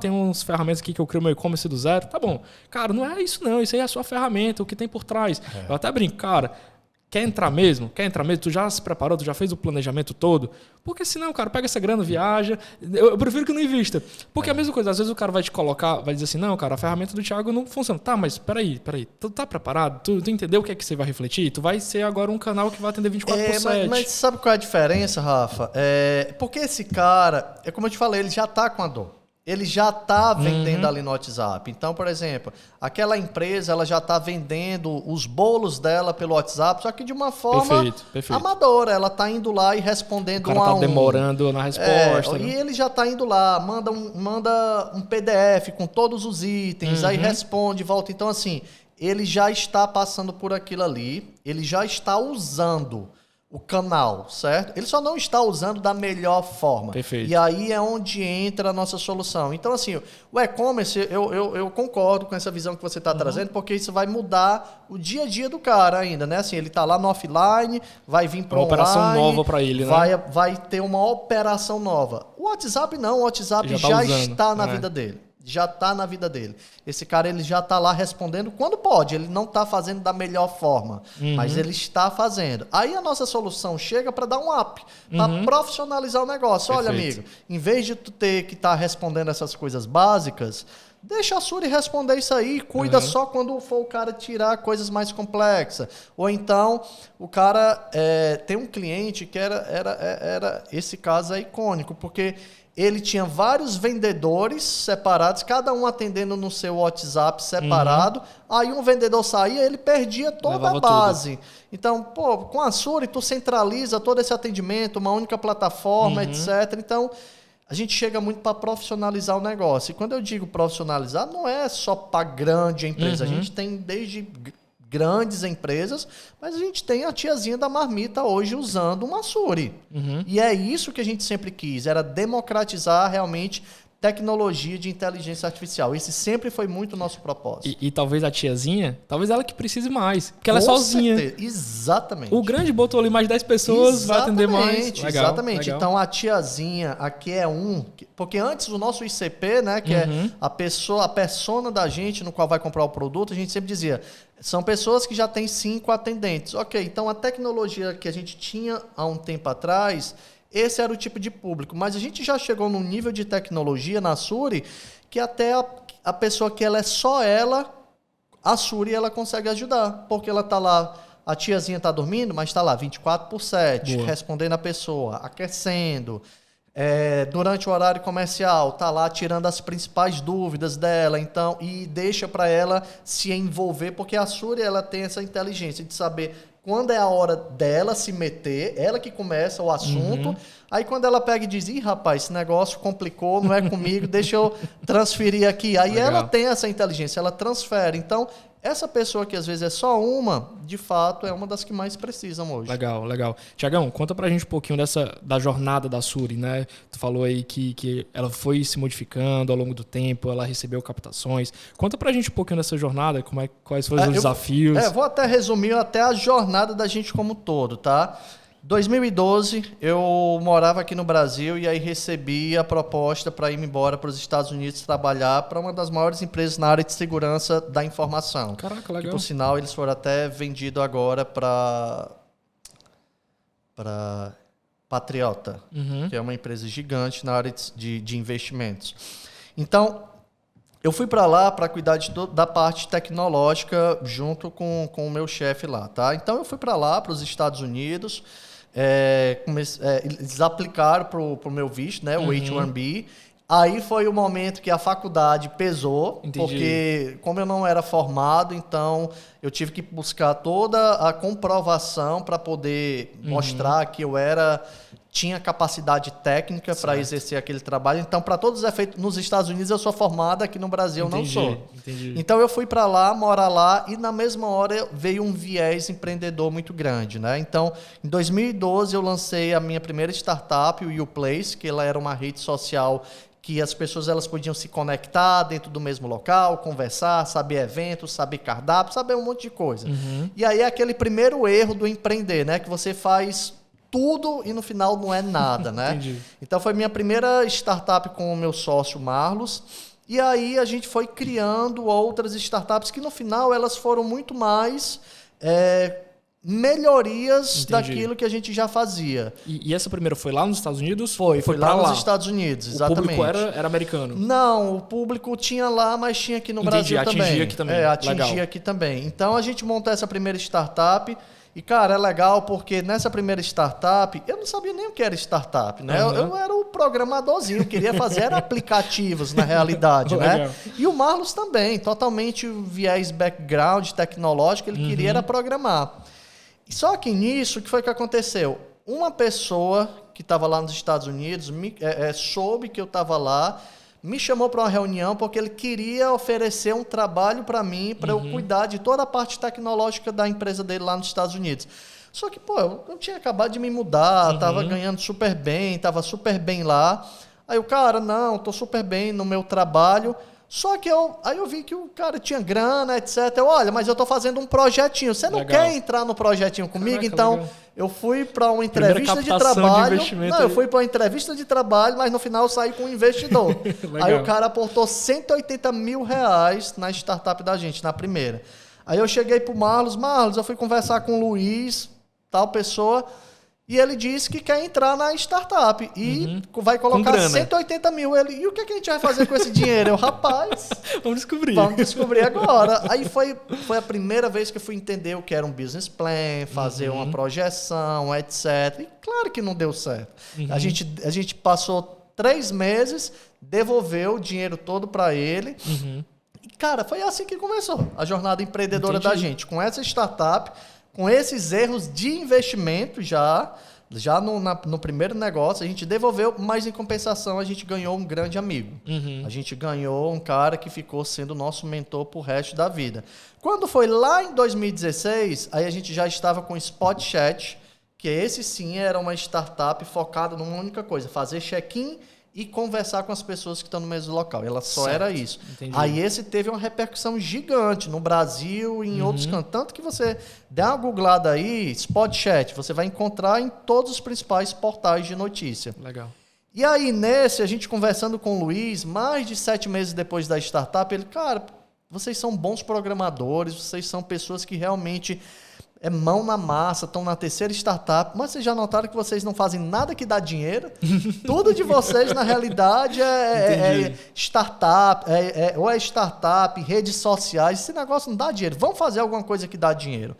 Speaker 1: tem uns ferramentas aqui que eu crio meu e-commerce do zero, tá bom. Cara, não é isso não, isso aí é a sua ferramenta, o que tem por trás. Eu até brinco, cara, quer entrar mesmo? Tu já se preparou? Tu já fez o planejamento todo? Porque senão, cara, pega essa grana, viaja. Eu prefiro que não invista. Porque é a mesma coisa. Às vezes o cara vai te colocar, vai dizer assim, não, cara, a ferramenta do Thiago não funciona. Tá, mas peraí. Tu tá preparado? Tu entendeu o que é que você vai refletir? Tu vai ser agora um canal que vai atender 24/7.
Speaker 2: Mas sabe qual é a diferença, Rafa? Porque esse cara, é como eu te falei, ele já tá com a dor. Ele já está vendendo ali no WhatsApp. Então, por exemplo, aquela empresa ela já está vendendo os bolos dela pelo WhatsApp, só que de uma forma amadora. Ela está indo lá e respondendo
Speaker 1: um a um. O cara está demorando na resposta.
Speaker 2: E ele já está indo lá, manda um PDF com todos os itens, aí responde, volta. Então, assim, ele já está passando por aquilo ali, ele já está usando o canal, certo? Ele só não está usando da melhor forma.
Speaker 1: Perfeito.
Speaker 2: E aí é onde entra a nossa solução. Então, assim, o e-commerce, eu concordo com essa visão que você está trazendo, porque isso vai mudar o dia a dia do cara ainda, né? Assim, ele está lá no offline, vai vir para online. Uma
Speaker 1: operação nova para ele, né?
Speaker 2: Vai ter uma operação nova. O WhatsApp não, o WhatsApp já está na vida dele. Já está na vida dele. Esse cara ele já está lá respondendo quando pode. Ele não está fazendo da melhor forma, mas ele está fazendo. Aí a nossa solução chega para dar um up, para profissionalizar o negócio.
Speaker 1: Perfeito.
Speaker 2: Olha, amigo, em vez de tu ter que estar respondendo essas coisas básicas, deixa a Suri responder isso aí. Cuida só quando for o cara tirar coisas mais complexas. Ou então, o cara tem um cliente que era esse caso é icônico, porque ele tinha vários vendedores separados, cada um atendendo no seu WhatsApp separado. Aí um vendedor saía, ele perdia toda a base. Tudo. Então, com a Suri, tu centraliza todo esse atendimento, uma única plataforma, etc. Então, a gente chega muito para profissionalizar o negócio. E quando eu digo profissionalizar, não é só para grande empresa. A gente tem desde grandes empresas, mas a gente tem a tiazinha da marmita hoje usando uma Suri. E é isso que a gente sempre quis, era democratizar realmente tecnologia de inteligência artificial. Esse sempre foi muito o nosso propósito.
Speaker 1: E talvez a tiazinha, talvez ela que precise mais, porque ela é sozinha.
Speaker 2: Certeza. Exatamente.
Speaker 1: O grande botou ali mais 10 pessoas, vai atender mais. Legal,
Speaker 2: exatamente. Legal. Então a tiazinha aqui é porque antes o nosso ICP, né, que é a persona da gente no qual vai comprar o produto, a gente sempre dizia, são pessoas que já têm 5 atendentes. Ok, então a tecnologia que a gente tinha há um tempo atrás, esse era o tipo de público. Mas a gente já chegou num nível de tecnologia na Suri que até a pessoa que ela é só ela, a Suri ela consegue ajudar. Porque ela está lá, a tiazinha está dormindo, mas está lá 24/7, respondendo a pessoa, aquecendo. Durante o horário comercial, está lá tirando as principais dúvidas dela, então, e deixa para ela se envolver, porque a Suri ela tem essa inteligência de saber quando é a hora dela se meter, ela que começa o assunto, aí quando ela pega e diz, ih, rapaz, esse negócio complicou, não é comigo, deixa eu transferir aqui. Aí ela tem essa inteligência, ela transfere. Então, essa pessoa que às vezes é só uma, de fato, é uma das que mais precisam hoje.
Speaker 1: Legal, legal. Tiagão, conta pra gente um pouquinho da jornada da Suri, né? Tu falou aí que ela foi se modificando ao longo do tempo, ela recebeu captações. Conta pra gente um pouquinho dessa jornada, quais foram os desafios.
Speaker 2: Vou até resumir até a jornada da gente como um todo, tá? 2012, eu morava aqui no Brasil e aí recebi a proposta para ir embora para os Estados Unidos trabalhar para uma das maiores empresas na área de segurança da informação.
Speaker 1: Caraca, legal.
Speaker 2: Que, por sinal, eles foram até vendidos agora para Patriota, que é uma empresa gigante na área de investimentos. Então, eu fui para lá para cuidar da parte tecnológica junto com o meu chefe lá, tá? Então, eu fui para lá, para os Estados Unidos. Eles aplicaram para o meu visto, né, o H-1B. Aí foi o momento que a faculdade pesou. Entendi. Porque como eu não era formado, então eu tive que buscar toda a comprovação para poder mostrar que eu tinha capacidade técnica para exercer aquele trabalho. Então, para todos os efeitos, nos Estados Unidos eu sou formado, aqui no Brasil eu não sou. Entendi. Então, eu fui para lá, morar lá, e na mesma hora veio um viés empreendedor muito grande, né? Então, em 2012, eu lancei a minha primeira startup, o YouPlace, que ela era uma rede social que as pessoas elas podiam se conectar dentro do mesmo local, conversar, saber eventos, saber cardápio, saber um monte de coisa. E aí é aquele primeiro erro do empreender, né? Que você faz tudo e no final não é nada, né? Então foi minha primeira startup com o meu sócio Marlos. E aí a gente foi criando outras startups que no final elas foram muito mais melhorias daquilo que a gente já fazia.
Speaker 1: E essa primeira foi lá nos Estados Unidos?
Speaker 2: Foi lá nos Estados Unidos, exatamente.
Speaker 1: O público era americano?
Speaker 2: Não, o público tinha lá, mas tinha aqui no Brasil também.
Speaker 1: Atingia aqui também.
Speaker 2: Atingia aqui também. Então a gente montou essa primeira startup. E, cara, é legal porque nessa primeira startup, eu não sabia nem o que era startup, né? Eu era o programadorzinho, queria fazer aplicativos na realidade, né? E o Marlos também, totalmente viés background tecnológico, ele queria era programar. Só que nisso, o que foi que aconteceu? Uma pessoa que estava lá nos Estados Unidos soube que eu estava lá, me chamou para uma reunião porque ele queria oferecer um trabalho para mim, para eu cuidar de toda a parte tecnológica da empresa dele lá nos Estados Unidos. Só que, pô, eu tinha acabado de me mudar, estava ganhando super bem, estava super bem lá. Aí o cara, não, estou super bem no meu trabalho. Só que aí eu vi que o cara tinha grana, etc. Olha, mas eu estou fazendo um projetinho. Você não quer entrar no projetinho comigo? Caraca, então, legal. Eu fui para uma entrevista de trabalho. Eu fui para uma entrevista de trabalho, mas no final eu saí com um investidor. Aí o cara aportou R$180 mil na startup da gente, na primeira. Aí eu cheguei pro Marlos, eu fui conversar com o Luiz, tal pessoa, e ele disse que quer entrar na startup e vai colocar 180 mil. E o que a gente vai fazer com esse dinheiro? Eu, rapaz...
Speaker 1: Vamos
Speaker 2: descobrir agora. Aí foi a primeira vez que eu fui entender o que era um business plan, fazer uma projeção, etc. E claro que não deu certo. A gente passou 3 meses, devolveu o dinheiro todo para ele. E, cara, foi assim que começou a jornada empreendedora da gente. Com essa startup... Com esses erros de investimento já no primeiro negócio, a gente devolveu, mas em compensação a gente ganhou um grande amigo. A gente ganhou um cara que ficou sendo nosso mentor pro resto da vida. Quando foi lá em 2016, aí a gente já estava com o SpotChat, que esse sim era uma startup focada numa única coisa, fazer check-in e conversar com as pessoas que estão no mesmo local. Ela só era isso. Entendi. Aí esse teve uma repercussão gigante no Brasil e em outros cantos. Tanto que você der uma googlada aí, SpotChat, você vai encontrar em todos os principais portais de notícia.
Speaker 1: Legal.
Speaker 2: E aí, a gente conversando com o Luiz, mais de 7 meses depois da startup, ele, cara, vocês são bons programadores, vocês são pessoas que realmente... mão na massa, estão na terceira startup, mas vocês já notaram que vocês não fazem nada que dá dinheiro? Tudo de vocês, na realidade, é startup, ou é startup, redes sociais, esse negócio não dá dinheiro. Vamos fazer alguma coisa que dá dinheiro.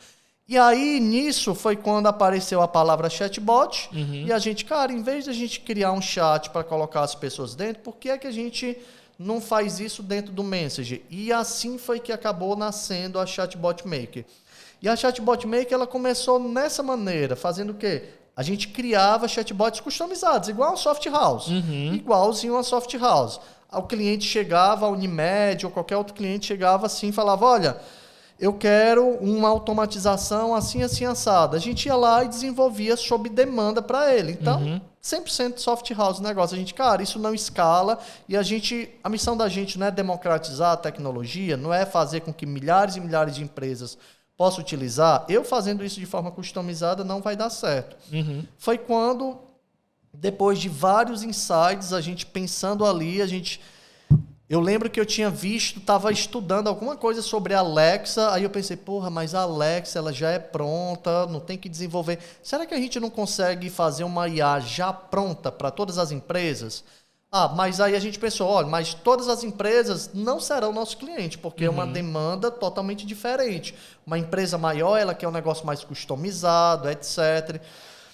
Speaker 2: E aí, nisso, foi quando apareceu a palavra chatbot, e a gente, cara, em vez de a gente criar um chat para colocar as pessoas dentro, por que é que a gente não faz isso dentro do Messenger? E assim foi que acabou nascendo a Chatbot Maker. E a Chatbot Maker, ela começou nessa maneira, fazendo o quê? A gente criava chatbots customizados, igual a Soft House. Igualzinho a Soft House. O cliente chegava, a Unimed ou qualquer outro cliente chegava assim e falava, olha, eu quero uma automatização assim, assim, assada. A gente ia lá e desenvolvia sob demanda para ele. Então, 100% Soft House o negócio. A gente, cara, isso não escala e a missão da gente não é democratizar a tecnologia, não é fazer com que milhares e milhares de empresas possam utilizar. Eu fazendo isso de forma customizada não vai dar certo. Foi quando, depois de vários insights, a gente pensando ali, eu lembro que eu tinha visto, estava estudando alguma coisa sobre a Alexa, aí eu pensei, porra, mas a Alexa ela já é pronta, não tem que desenvolver. Será que a gente não consegue fazer uma IA já pronta para todas as empresas? Mas aí a gente pensou, olha, mas todas as empresas não serão nosso cliente, porque é uma demanda totalmente diferente. Uma empresa maior, ela quer um negócio mais customizado, etc.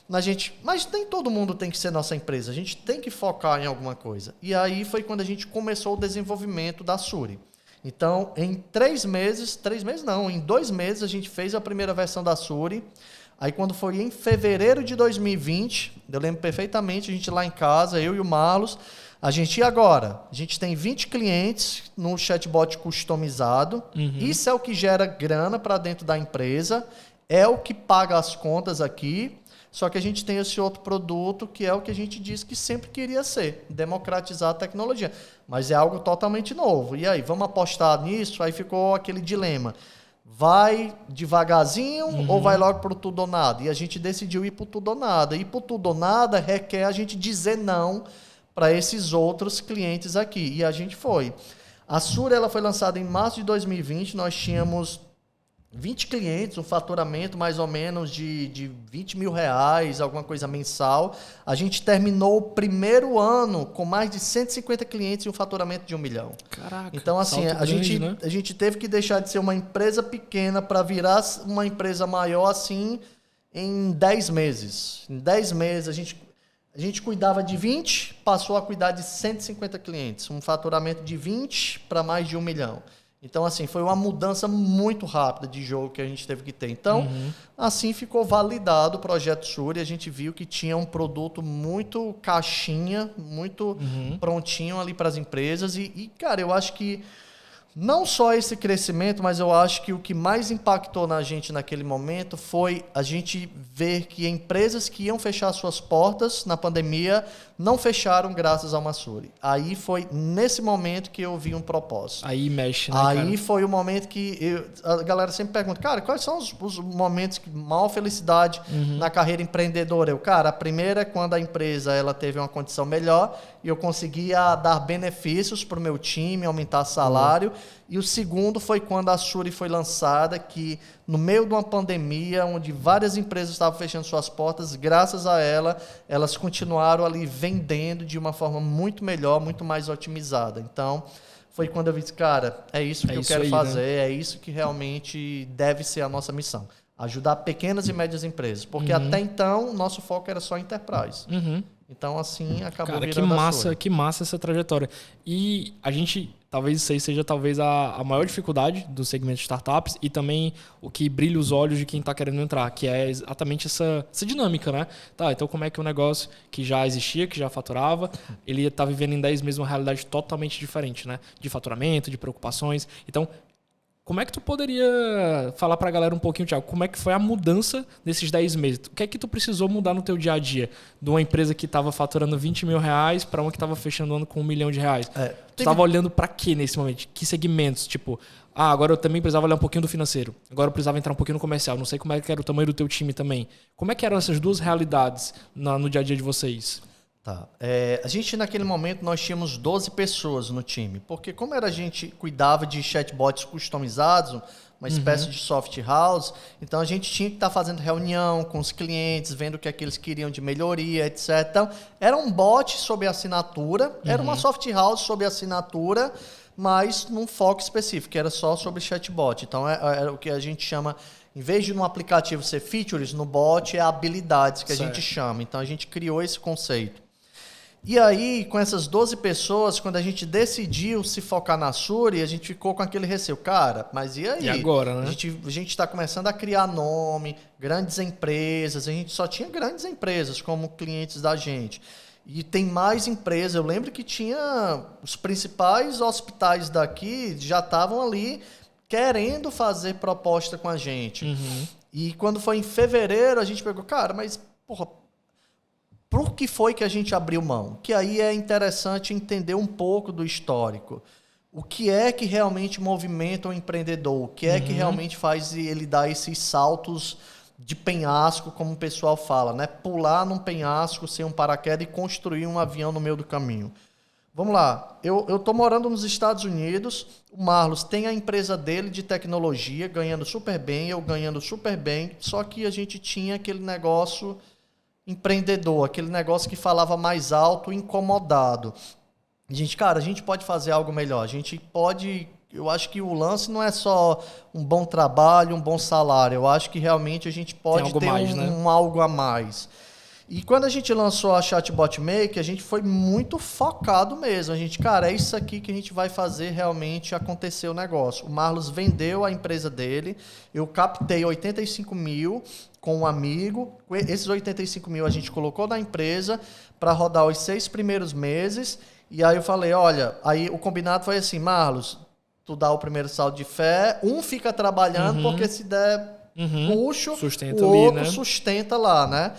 Speaker 2: Mas nem todo mundo tem que ser nossa empresa, a gente tem que focar em alguma coisa. E aí foi quando a gente começou o desenvolvimento da Suri. Então, em 2 meses a gente fez a primeira versão da Suri. Aí quando foi em fevereiro de 2020, eu lembro perfeitamente, a gente lá em casa, eu e o Marlos, a gente tem 20 clientes no chatbot customizado, isso é o que gera grana para dentro da empresa, é o que paga as contas aqui. Só que a gente tem esse outro produto que é o que a gente disse que sempre queria ser, democratizar a tecnologia. Mas é algo totalmente novo. E aí, vamos apostar nisso? Aí ficou aquele dilema. Vai devagarzinho ou vai logo para o tudo ou nada? E a gente decidiu ir para o tudo ou nada. E para o tudo ou nada requer a gente dizer não para esses outros clientes aqui. E a gente foi. A Suri ela foi lançada em março de 2020. Nós tínhamos 20 clientes, um faturamento mais ou menos de 20 mil reais, alguma coisa mensal. A gente terminou o primeiro ano com mais de 150 clientes e um faturamento de 1 milhão.
Speaker 1: Caraca,
Speaker 2: então, assim, a gente teve que deixar de ser uma empresa pequena para virar uma empresa maior, assim, em 10 meses. Em 10 meses, a gente cuidava de 20, passou a cuidar de 150 clientes. Um faturamento de 20 para mais de 1 milhão. Então, assim, foi uma mudança muito rápida de jogo que a gente teve que ter. Então, assim ficou validado o projeto Suri. A gente viu que tinha um produto muito caixinha, muito prontinho ali para as empresas. E, cara, eu acho que não só esse crescimento, mas eu acho que o que mais impactou na gente naquele momento foi a gente ver que empresas que iam fechar suas portas na pandemia não fecharam graças ao Suri. Aí foi nesse momento que eu vi um propósito.
Speaker 1: Aí mexe, né,
Speaker 2: Aí
Speaker 1: cara?
Speaker 2: foi o momento que a galera sempre pergunta, cara, quais são os momentos de maior felicidade na carreira empreendedora? A primeira é quando a empresa ela teve uma condição melhor e eu conseguia dar benefícios para o meu time, aumentar salário. E o segundo foi quando a Suri foi lançada, que no meio de uma pandemia, onde várias empresas estavam fechando suas portas, graças a ela, elas continuaram ali vendendo de uma forma muito melhor, muito mais otimizada. Então, foi quando eu disse, cara, é isso que eu quero fazer, né? É isso que realmente deve ser a nossa missão. Ajudar pequenas e médias empresas. Porque até então, o nosso foco era só enterprise. Então, assim, acabou virando a Suri.
Speaker 1: Que massa essa trajetória. E a gente, talvez isso aí seja a maior dificuldade do segmento de startups e também o que brilha os olhos de quem está querendo entrar, que é exatamente essa dinâmica, né? Tá, então como é que um negócio que já existia, que já faturava, ele está vivendo em 10 meses uma realidade totalmente diferente, né? De faturamento, de preocupações. Então, como é que tu poderia falar pra galera um pouquinho, Thiago, como é que foi a mudança nesses 10 meses? O que é que tu precisou mudar no teu dia a dia? De uma empresa que estava faturando 20 mil reais para uma que estava fechando o ano com 1 milhão de reais. Tu estava olhando para quê nesse momento? Que segmentos? Tipo, agora eu também precisava olhar um pouquinho do financeiro. Agora eu precisava entrar um pouquinho no comercial. Não sei como é que era o tamanho do teu time também. Como é que eram essas duas realidades no dia a dia de vocês?
Speaker 2: Tá. A gente, naquele momento, nós tínhamos 12 pessoas no time, porque como a gente cuidava de chatbots customizados, uma espécie de soft house, então a gente tinha que estar fazendo reunião com os clientes, vendo o que é que eles queriam de melhoria, etc. Então, era um bot sob assinatura, era uma soft house sob assinatura, mas num foco específico, que era só sobre chatbot. Então, era o que a gente chama... Em vez de no aplicativo ser features, no bot é habilidades que a gente chama. Então, a gente criou esse conceito. E aí, com essas 12 pessoas, quando a gente decidiu se focar na Suri, a gente ficou com aquele receio. Cara, mas e aí?
Speaker 1: E agora, né?
Speaker 2: A gente está começando a criar nome, grandes empresas. A gente só tinha grandes empresas como clientes da gente. E tem mais empresas. Eu lembro que tinha os principais hospitais daqui já estavam ali querendo fazer proposta com a gente. E quando foi em fevereiro, a gente pegou, cara, mas, porra, por que foi que a gente abriu mão? Que aí é interessante entender um pouco do histórico. O que é que realmente movimenta o empreendedor? O que é que realmente faz ele dar esses saltos de penhasco, como o pessoal fala, né? Pular num penhasco sem um paraquedas e construir um avião no meio do caminho. Vamos lá. Eu tô morando nos Estados Unidos. O Marlos tem a empresa dele de tecnologia, ganhando super bem, eu ganhando super bem. Só que a gente tinha aquele negócio empreendedor, aquele negócio que falava mais alto, incomodado. A gente pode fazer algo melhor. A gente pode... Eu acho que o lance não é só um bom trabalho, um bom salário. Eu acho que realmente a gente pode ter algo a mais. E quando a gente lançou a Chatbot Maker, a gente foi muito focado mesmo. A gente, cara, é isso aqui que a gente vai fazer realmente acontecer o negócio. O Marlos vendeu a empresa dele, eu captei 85 mil com um amigo. Esses 85 mil a gente colocou na empresa para rodar os 6 primeiros meses. E aí eu falei, olha, aí o combinado foi assim, Marlos, tu dá o primeiro salto de fé, um fica trabalhando, porque se der puxo,
Speaker 1: sustenta
Speaker 2: o
Speaker 1: ali,
Speaker 2: outro
Speaker 1: né?
Speaker 2: sustenta lá, né?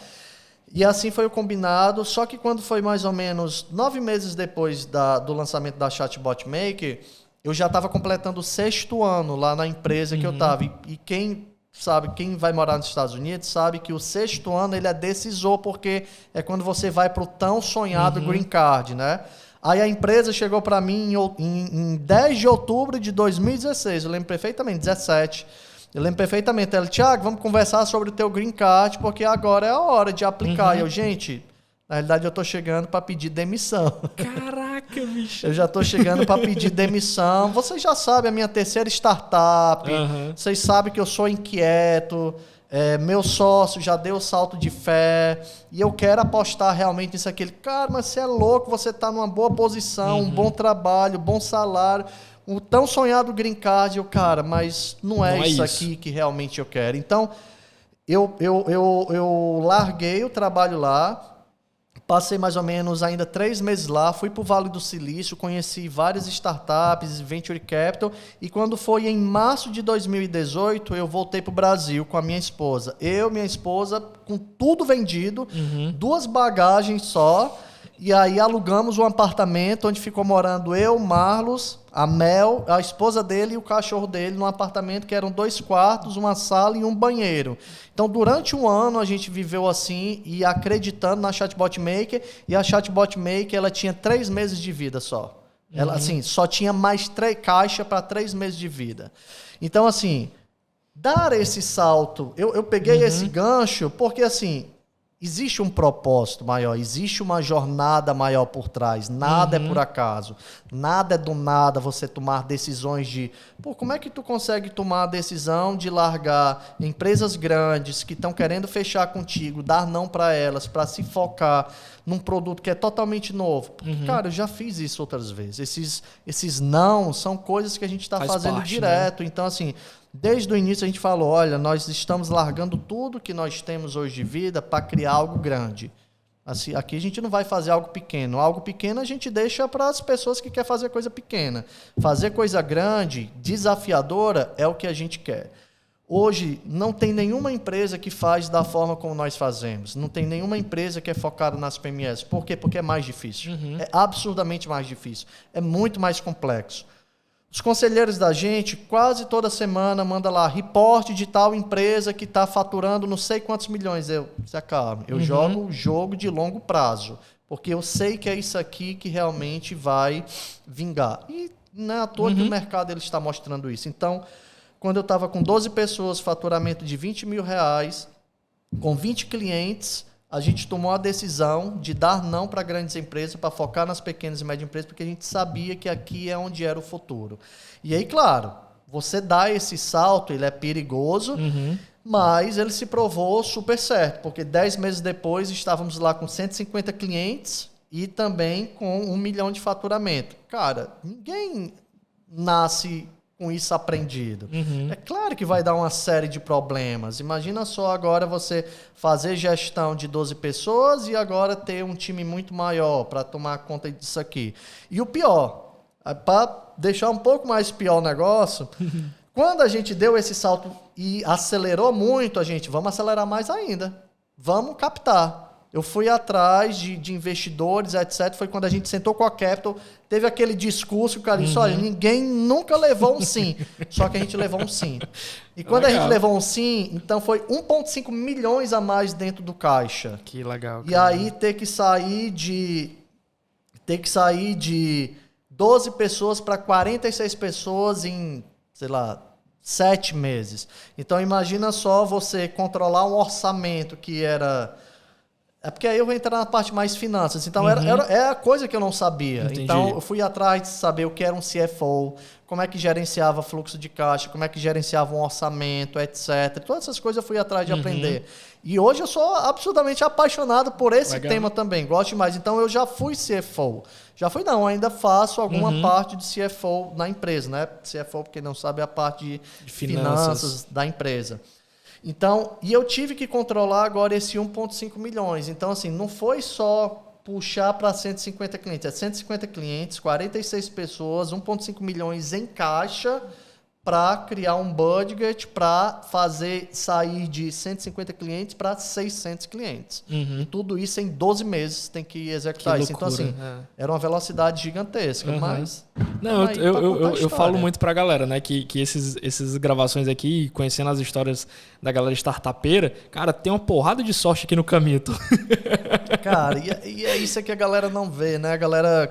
Speaker 2: E assim foi o combinado, só que quando foi mais ou menos 9 meses depois do lançamento da Chatbot Maker, eu já estava completando o 6º ano lá na empresa que eu estava. E quem sabe, quem vai morar nos Estados Unidos sabe que o 6º ano ele é decisor, porque é quando você vai para o tão sonhado Green Card, né? Aí a empresa chegou para mim em 10 de outubro de 2016, eu lembro perfeitamente, 17. Eu lembro perfeitamente. Ela, Thiago, vamos conversar sobre o teu Green Card, porque agora é a hora de aplicar. E eu, gente, na realidade eu tô chegando para pedir demissão.
Speaker 1: Caraca, bicho.
Speaker 2: Eu já tô chegando para pedir demissão. Vocês já sabem, a minha terceira startup. Vocês sabem que eu sou inquieto. Meu sócio já deu o salto de fé. E eu quero apostar realmente nisso aqui. Cara, mas você é louco, você tá numa boa posição, um bom trabalho, bom salário. O tão sonhado Green Card, cara, mas não é isso aqui que realmente eu quero. Então, eu larguei o trabalho lá, passei mais ou menos ainda 3 meses lá, fui para o Vale do Silício, conheci várias startups, Venture Capital, e quando foi em março de 2018, eu voltei para o Brasil com a minha esposa. Minha esposa, com tudo vendido, 2 bagagens só, e aí alugamos um apartamento onde ficou morando eu, Marlos, a Mel, a esposa dele e o cachorro dele num apartamento que eram 2 quartos, uma sala e um banheiro. Então, durante um ano, a gente viveu assim e acreditando na Chatbot Maker. E a Chatbot Maker, ela tinha 3 meses de vida só. Ela, assim, só tinha mais 3 caixas para 3 meses de vida. Então, assim, dar esse salto... Eu peguei esse gancho porque, assim... Existe um propósito maior, existe uma jornada maior por trás. Nada é por acaso. Nada é do nada você tomar decisões de... Pô, como é que tu consegue tomar a decisão de largar empresas grandes que estão querendo fechar contigo, dar não para elas, para se focar num produto que é totalmente novo? Porque, cara, eu já fiz isso outras vezes. Esses não são coisas que a gente está fazendo parte, direto. Né? Então, assim... Desde o início a gente falou, olha, nós estamos largando tudo que nós temos hoje de vida para criar algo grande. Assim, aqui a gente não vai fazer algo pequeno. Algo pequeno a gente deixa para as pessoas que querem fazer coisa pequena. Fazer coisa grande, desafiadora, é o que a gente quer. Hoje, não tem nenhuma empresa que faz da forma como nós fazemos. Não tem nenhuma empresa que é focada nas PMS. Por quê? Porque é mais difícil. É absurdamente mais difícil. É muito mais complexo. Os conselheiros da gente, quase toda semana, manda lá, reporte de tal empresa que está faturando não sei quantos milhões. Se acalme, eu jogo o jogo de longo prazo, porque eu sei que é isso aqui que realmente vai vingar. E não é à toa que o mercado ele está mostrando isso. Então, quando eu estava com 12 pessoas, faturamento de 20 mil reais, com 20 clientes... A gente tomou a decisão de dar não para grandes empresas, para focar nas pequenas e médias empresas, porque a gente sabia que aqui é onde era o futuro. E aí, claro, você dá esse salto, ele é perigoso, mas ele se provou super certo, porque 10 meses depois estávamos lá com 150 clientes e também com 1 milhão de faturamento. Cara, ninguém nasce com isso aprendido. É claro que vai dar uma série de problemas. Imagina só agora você fazer gestão de 12 pessoas e agora ter um time muito maior para tomar conta disso aqui. E o pior, para deixar um pouco mais pior o negócio, quando a gente deu esse salto e acelerou muito, vamos acelerar mais ainda. Vamos captar. Eu fui atrás de investidores, etc. Foi quando a gente sentou com a Capital, teve aquele discurso que o cara disse, olha, ninguém nunca levou um sim. Só que a gente levou um sim. E quando a gente levou um sim, então foi 1,5 milhões a mais dentro do caixa.
Speaker 1: Que legal.
Speaker 2: E aí ter que sair de 12 pessoas para 46 pessoas em, sei lá, 7 meses. Então imagina só você controlar um orçamento que era... É porque aí eu vou entrar na parte mais finanças. Então, era a coisa que eu não sabia.
Speaker 1: Entendi.
Speaker 2: Então, eu fui atrás de saber o que era um CFO, como é que gerenciava fluxo de caixa, como é que gerenciava um orçamento, etc. Todas essas coisas eu fui atrás de aprender. E hoje eu sou absolutamente apaixonado por esse tema também. Gosto demais. Então, eu já fui CFO. Já fui não, ainda faço alguma parte de CFO na empresa, né? CFO, porque não sabe, é a parte de finanças da empresa. Então, e eu tive que controlar agora esse 1,5 milhões. Então, assim, não foi só puxar para 150 clientes. É 150 clientes, 46 pessoas, 1,5 milhões em caixa para criar um budget para fazer sair de 150 clientes para 600 clientes. E tudo isso em 12 meses tem que executar isso. Então, assim, era uma velocidade gigantesca, mas...
Speaker 1: Não, eu falo muito pra galera, né, que esses gravações aqui, conhecendo as histórias da galera startupeira, cara, tem uma porrada de sorte aqui no caminho.
Speaker 2: Cara, e é isso que a galera não vê, né? A galera,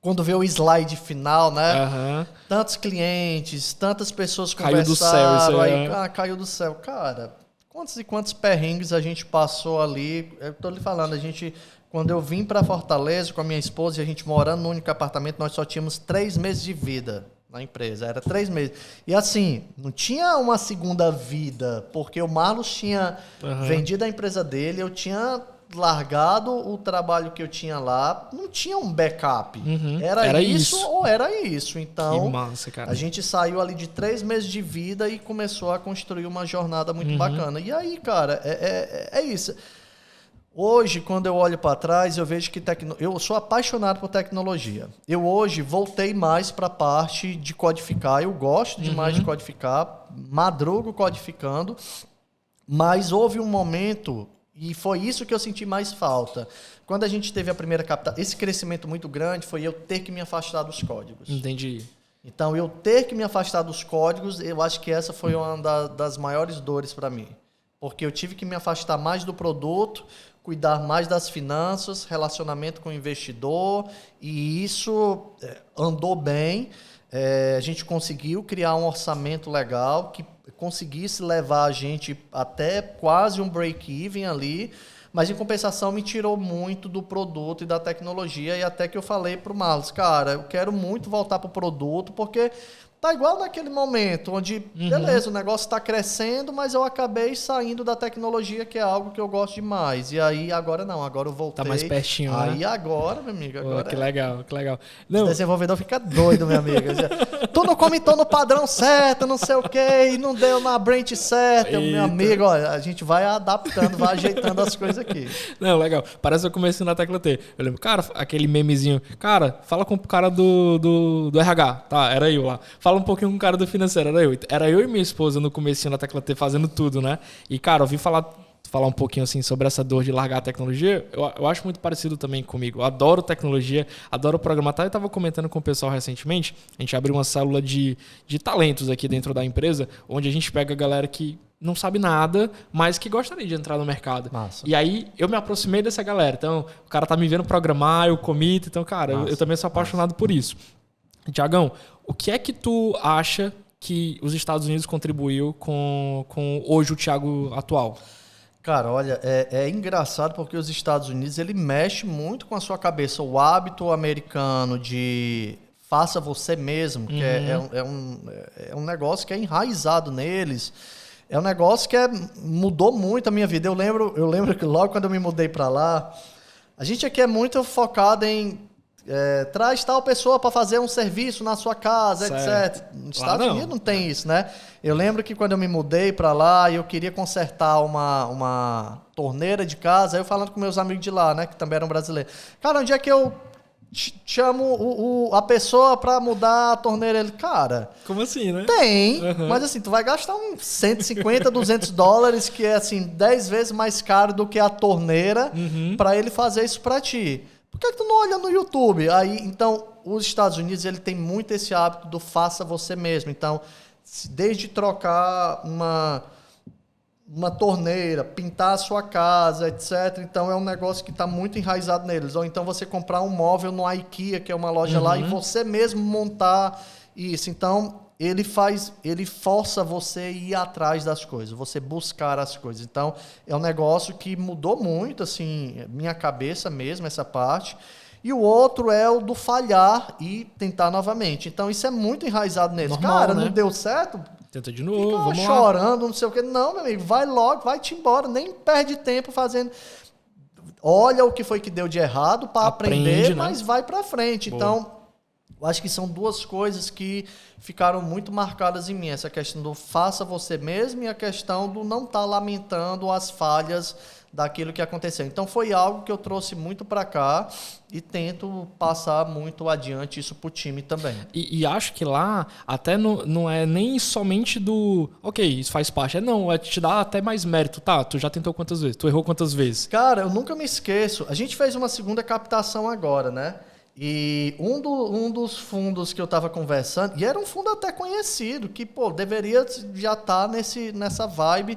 Speaker 2: quando vê o slide final, né? Tantos clientes, tantas pessoas conversaram. Caiu do céu, isso aí. Caiu do céu. Cara, quantos e quantos perrengues a gente passou ali. Eu tô lhe falando, quando eu vim para Fortaleza com a minha esposa e a gente morando no único apartamento, nós só tínhamos 3 meses de vida na empresa. Era 3 meses. E assim, não tinha uma segunda vida, porque o Marlos tinha vendido a empresa dele, eu tinha largado o trabalho que eu tinha lá, não tinha um backup. Era isso ou era isso. Então,
Speaker 1: que massa, cara.
Speaker 2: A gente saiu ali de 3 meses de vida e começou a construir uma jornada muito bacana. E aí, cara, é isso. Hoje, quando eu olho para trás, eu vejo que eu sou apaixonado por tecnologia. Eu hoje voltei mais para a parte de codificar. Eu gosto demais de codificar, madrugo codificando, mas houve um momento... E foi isso que eu senti mais falta. Quando a gente teve a primeira captação, esse crescimento muito grande foi eu ter que me afastar dos códigos.
Speaker 1: Entendi.
Speaker 2: Então, eu ter que me afastar dos códigos, eu acho que essa foi uma das maiores dores para mim. Porque eu tive que me afastar mais do produto, cuidar mais das finanças, relacionamento com o investidor, e isso andou bem. A gente conseguiu criar um orçamento legal que conseguisse levar a gente até quase um break-even ali, mas em compensação me tirou muito do produto e da tecnologia, e até que eu falei para o Marlos, cara, eu quero muito voltar para o produto, porque tá igual naquele momento, onde, beleza, o negócio está crescendo, mas eu acabei saindo da tecnologia, que é algo que eu gosto demais. E aí, agora não, agora eu voltei.
Speaker 1: Tá mais pertinho,
Speaker 2: aí,
Speaker 1: né?
Speaker 2: Agora, meu amigo, agora...
Speaker 1: Que legal, que legal.
Speaker 2: Não. O desenvolvedor fica doido, meu amigo. Tu não comentou no padrão certo, não sei o quê, e não deu na branch certa. Meu amigo, olha, a gente vai adaptando, vai ajeitando as coisas aqui.
Speaker 1: Não, legal. Parece que eu comecei na tecla T. Eu lembro, cara, aquele memezinho, cara, fala com o cara do RH. Tá, era eu lá. Fala um pouquinho com o cara do financeiro, era eu e minha esposa no comecinho na tecla T fazendo tudo, né? E, cara, eu ouvi falar um pouquinho assim sobre essa dor de largar a tecnologia. Eu acho muito parecido também comigo. Eu adoro tecnologia, adoro programar. Eu estava comentando com o pessoal recentemente, a gente abriu uma célula de talentos aqui dentro da empresa, onde a gente pega a galera que não sabe nada, mas que gostaria de entrar no mercado.
Speaker 2: Massa.
Speaker 1: E aí eu me aproximei dessa galera. Então, o cara tá me vendo programar, eu comito. Então, cara, eu também sou apaixonado por isso. Tiagão, o que é que tu acha que os Estados Unidos contribuiu com hoje o Thiago atual?
Speaker 2: Cara, olha, é engraçado porque os Estados Unidos, ele mexe muito com a sua cabeça. O hábito americano de faça você mesmo, que é um negócio que é enraizado neles. É um negócio que mudou muito a minha vida. Eu lembro que logo quando eu me mudei para lá, A gente aqui é muito focado em traz tal pessoa para fazer um serviço na sua casa, certo. etc. Nos Estados Unidos não tem isso, né? Eu lembro que quando eu me mudei para lá e eu queria consertar uma torneira de casa, eu falando com meus amigos de lá, né, que também eram brasileiros. Cara, onde é que eu chamo a pessoa para mudar a torneira? Ele, cara...
Speaker 1: Como assim, né?
Speaker 2: Tem, mas assim, tu vai gastar uns 150, 200 dólares, que é assim, 10 vezes mais caro do que a torneira, para ele fazer isso para ti. Por que tu não olha no YouTube? Aí, então, os Estados Unidos, ele tem muito esse hábito do faça você mesmo. Então, desde trocar uma torneira, pintar a sua casa, etc. Então, é um negócio que está muito enraizado neles. Ou então, você comprar um móvel no IKEA, que é uma loja lá, e você mesmo montar isso. Então, ele força você a ir atrás das coisas, você buscar as coisas. Então, é um negócio que mudou muito, assim, minha cabeça mesmo, essa parte. E o outro é o do falhar e tentar novamente. Então, isso é muito enraizado neles.
Speaker 1: Normal,
Speaker 2: cara,
Speaker 1: né?
Speaker 2: Não deu certo?
Speaker 1: Tenta de novo, vamos
Speaker 2: chorando,
Speaker 1: lá.
Speaker 2: não sei o quê. Não, meu amigo, vai logo, vai-te embora. Nem perde tempo fazendo... Olha o que foi que deu de errado para aprender, né? Mas vai para frente. Boa. Então... eu acho que são duas coisas que ficaram muito marcadas em mim. Essa questão do faça você mesmo e a questão do não estar lamentando as falhas daquilo que aconteceu. Então, foi algo que eu trouxe muito para cá e tento passar muito adiante isso para o time também.
Speaker 1: E acho que lá até não é nem somente do... ok, isso faz parte. É te dar até mais mérito. Tá, tu já tentou quantas vezes? Tu errou quantas vezes?
Speaker 2: Cara, eu nunca me esqueço. A gente fez uma segunda captação agora, né? E um dos fundos que eu estava conversando, e era um fundo até conhecido, que, deveria já estar nessa vibe.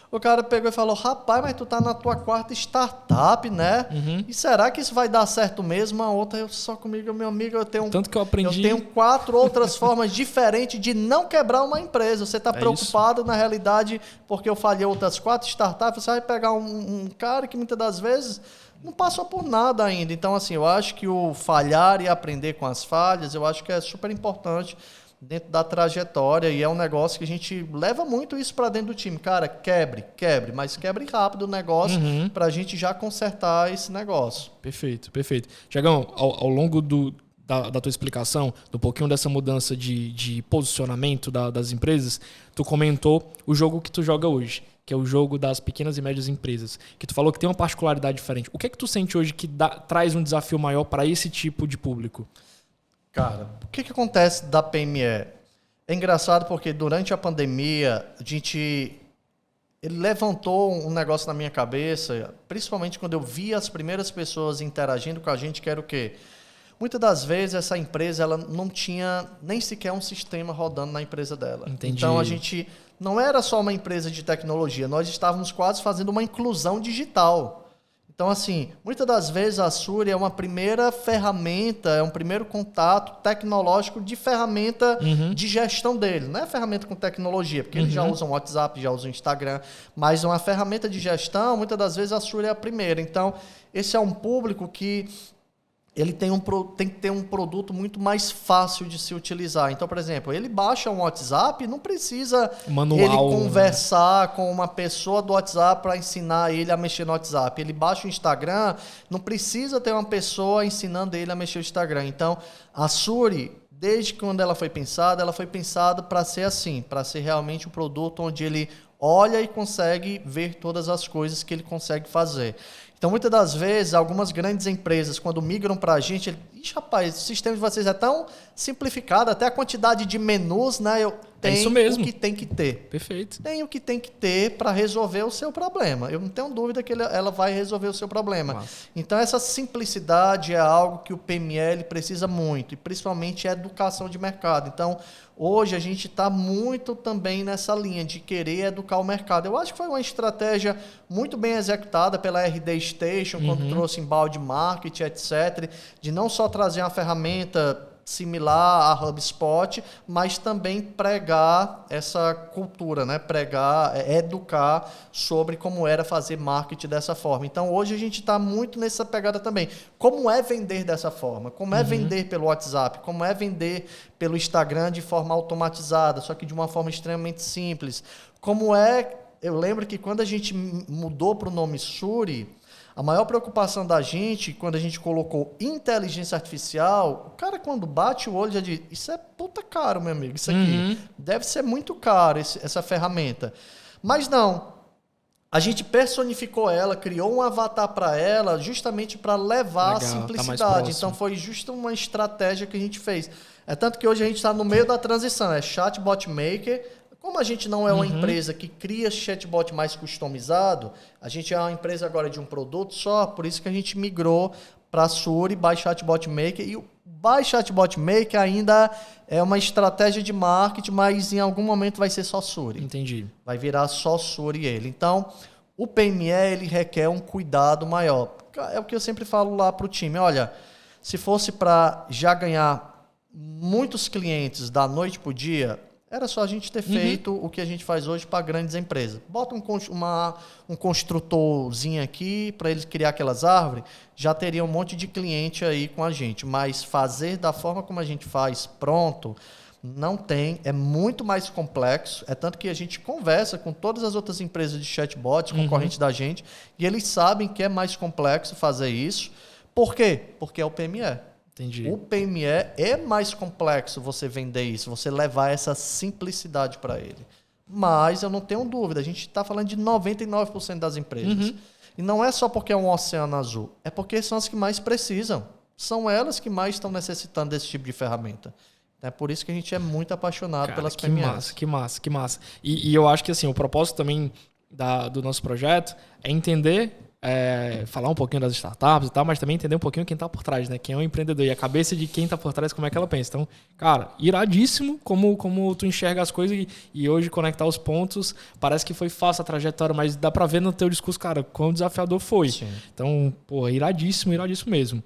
Speaker 2: O cara pegou e falou, rapaz, mas tu tá na tua quarta startup, né? E será que isso vai dar certo mesmo? A outra, eu só comigo, meu amigo, eu tenho...
Speaker 1: tanto que eu aprendi...
Speaker 2: eu tenho 4 outras formas diferentes de não quebrar uma empresa. Você tá preocupado, na realidade, porque eu falhei outras 4 startups, você vai pegar um cara que muitas das vezes... não passou por nada ainda. Então, assim, eu acho que o falhar e aprender com as falhas, eu acho que é super importante dentro da trajetória e é um negócio que a gente leva muito isso para dentro do time. Cara, quebre, mas quebre rápido o negócio para a gente já consertar esse negócio.
Speaker 1: Perfeito. Tiagão, ao longo da tua explicação, do pouquinho dessa mudança de posicionamento das empresas, tu comentou o jogo que tu joga hoje, que é o jogo das pequenas e médias empresas, que tu falou que tem uma particularidade diferente. O que é que tu sente hoje que traz um desafio maior para esse tipo de público?
Speaker 2: Cara, o que acontece da PME? É engraçado porque durante a pandemia, ele levantou um negócio na minha cabeça, principalmente quando eu vi as primeiras pessoas interagindo com a gente, que era o quê? Muitas das vezes essa empresa ela não tinha nem sequer um sistema rodando na empresa dela.
Speaker 1: Entendi.
Speaker 2: Então a gente não era só uma empresa de tecnologia, nós estávamos quase fazendo uma inclusão digital. Então, assim, muitas das vezes a Suri é uma primeira ferramenta, é um primeiro contato tecnológico de ferramenta de gestão dele. Não é ferramenta com tecnologia, porque eles já usam WhatsApp, já usam Instagram, mas uma ferramenta de gestão, muitas das vezes a Suri é a primeira. Então, esse é um público que ele tem que ter um produto muito mais fácil de se utilizar. Então, por exemplo, ele baixa um WhatsApp, não precisa ele conversar com uma pessoa do WhatsApp para ensinar ele a mexer no WhatsApp. Ele baixa o Instagram, não precisa ter uma pessoa ensinando ele a mexer no Instagram. Então, a Suri, desde quando ela foi pensada para ser assim, para ser realmente um produto onde ele olha e consegue ver todas as coisas que ele consegue fazer. Então, muitas das vezes, algumas grandes empresas, quando migram para a gente, rapaz, o sistema de vocês é tão simplificado, até a quantidade de menus, né?
Speaker 1: Isso mesmo.
Speaker 2: O que tem que ter.
Speaker 1: Perfeito.
Speaker 2: Tem o que tem que ter para resolver o seu problema. Eu não tenho dúvida que ela vai resolver o seu problema.
Speaker 1: Nossa.
Speaker 2: Então, essa simplicidade é algo que o PML precisa muito, e principalmente a educação de mercado. Então, hoje a gente está muito também nessa linha de querer educar o mercado. Eu acho que foi uma estratégia muito bem executada pela RD Station, quando trouxe embalde marketing, etc., de não só trazer uma ferramenta similar à HubSpot, mas também pregar essa cultura, né? Educar sobre como era fazer marketing dessa forma. Então, hoje a gente está muito nessa pegada também. Como é vender dessa forma? Como é vender pelo WhatsApp? Como é vender pelo Instagram de forma automatizada, só que de uma forma extremamente simples? Eu lembro que quando a gente mudou para o nome Suri, A maior preocupação da gente, quando a gente colocou inteligência artificial, o cara quando bate o olho já diz, isso é puta caro, meu amigo, isso aqui deve ser muito caro, essa ferramenta. Mas não. A gente personificou ela, criou um avatar para ela, justamente para levar a simplicidade. Então, foi justo uma estratégia que a gente fez. É tanto que hoje a gente está no meio da transição. É Chatbot Maker. Como a gente não é uma empresa que cria chatbot mais customizado, a gente é uma empresa agora de um produto só, por isso que a gente migrou para Suri by Chatbot Maker. E o by Chatbot Maker ainda é uma estratégia de marketing, mas em algum momento vai ser só Suri.
Speaker 1: Entendi.
Speaker 2: Vai virar só Suri ele. Então, o PME ele requer um cuidado maior. É o que eu sempre falo lá para o time. Olha, se fosse para já ganhar muitos clientes da noite para o dia, era só a gente ter feito o que a gente faz hoje para grandes empresas. Bota um construtorzinho aqui para eles criar aquelas árvores, já teria um monte de cliente aí com a gente. Mas fazer da forma como a gente faz, pronto, não tem. É muito mais complexo. É tanto que a gente conversa com todas as outras empresas de chatbots, concorrentes da gente, e eles sabem que é mais complexo fazer isso. Por quê? Porque é o PME.
Speaker 1: Entendi.
Speaker 2: O PME é mais complexo você vender isso, você levar essa simplicidade para ele. Mas eu não tenho dúvida, a gente está falando de 99% das empresas. E não é só porque é um oceano azul, é porque são as que mais precisam. São elas que mais estão necessitando desse tipo de ferramenta. É por isso que a gente é muito apaixonado pelas PMEs.
Speaker 1: Que massa. E eu acho que assim, o propósito também do nosso projeto é entender... falar um pouquinho das startups e tal, mas também entender um pouquinho quem está por trás, né? Quem é o empreendedor e a cabeça de quem está por trás, como é que ela pensa. Então, cara, iradíssimo como tu enxerga as coisas e hoje conectar os pontos. Parece que foi fácil a trajetória, mas dá para ver no teu discurso, cara, quão desafiador foi.
Speaker 2: Sim.
Speaker 1: Então, pô, iradíssimo mesmo.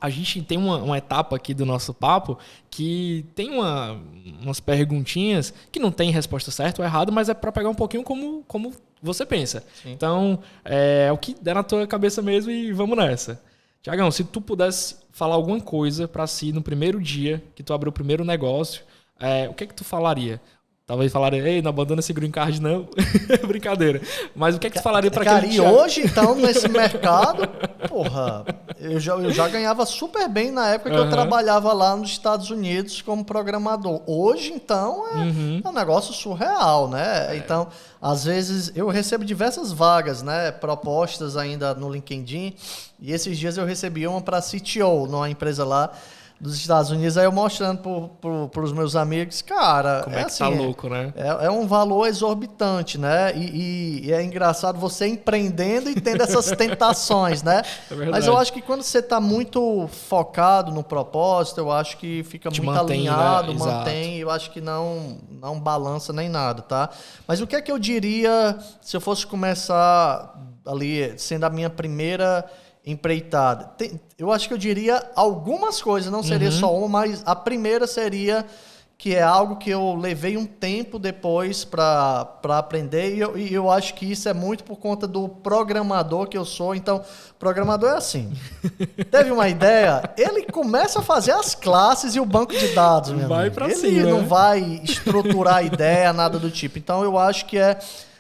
Speaker 1: A gente tem uma etapa aqui do nosso papo que tem umas perguntinhas que não tem resposta certa ou errada, mas é para pegar um pouquinho como você pensa. Sim. Então, é o que der na tua cabeça mesmo e vamos nessa. Tiagão, se tu pudesse falar alguma coisa para si no primeiro dia que tu abriu o primeiro negócio, o que é que tu falaria? Talvez falaria, ei, não abandona esse green card não. Brincadeira. Mas o que é que tu falaria para aquele...
Speaker 2: Cara, e hoje, então, nesse mercado, porra, eu já ganhava super bem na época que eu trabalhava lá nos Estados Unidos como programador. Hoje, então, é um negócio surreal, né? Então, às vezes, eu recebo diversas vagas, né? Propostas ainda no LinkedIn. E esses dias eu recebi uma para CTO, numa empresa lá dos Estados Unidos, aí eu mostrando para os meus amigos, cara...
Speaker 1: Como é que assim, tá louco, né?
Speaker 2: É um valor exorbitante, né? E é engraçado você empreendendo e tendo essas tentações, né?
Speaker 1: É verdade.
Speaker 2: Mas eu acho que quando você está muito focado no propósito, eu acho que fica muito alinhado, né? Mantém, eu acho que não balança nem nada, tá? Mas o que é que eu diria se eu fosse começar ali, sendo a minha primeira... empreitada. Eu acho que eu diria algumas coisas, não seria só uma, mas a primeira seria que é algo que eu levei um tempo depois para aprender e eu acho que isso é muito por conta do programador que eu sou. Então, programador é assim. Teve uma ideia, ele começa a fazer as classes e o banco de dados.
Speaker 1: Vai para cima.
Speaker 2: Ele não vai estruturar a ideia, nada do tipo. Então, eu acho que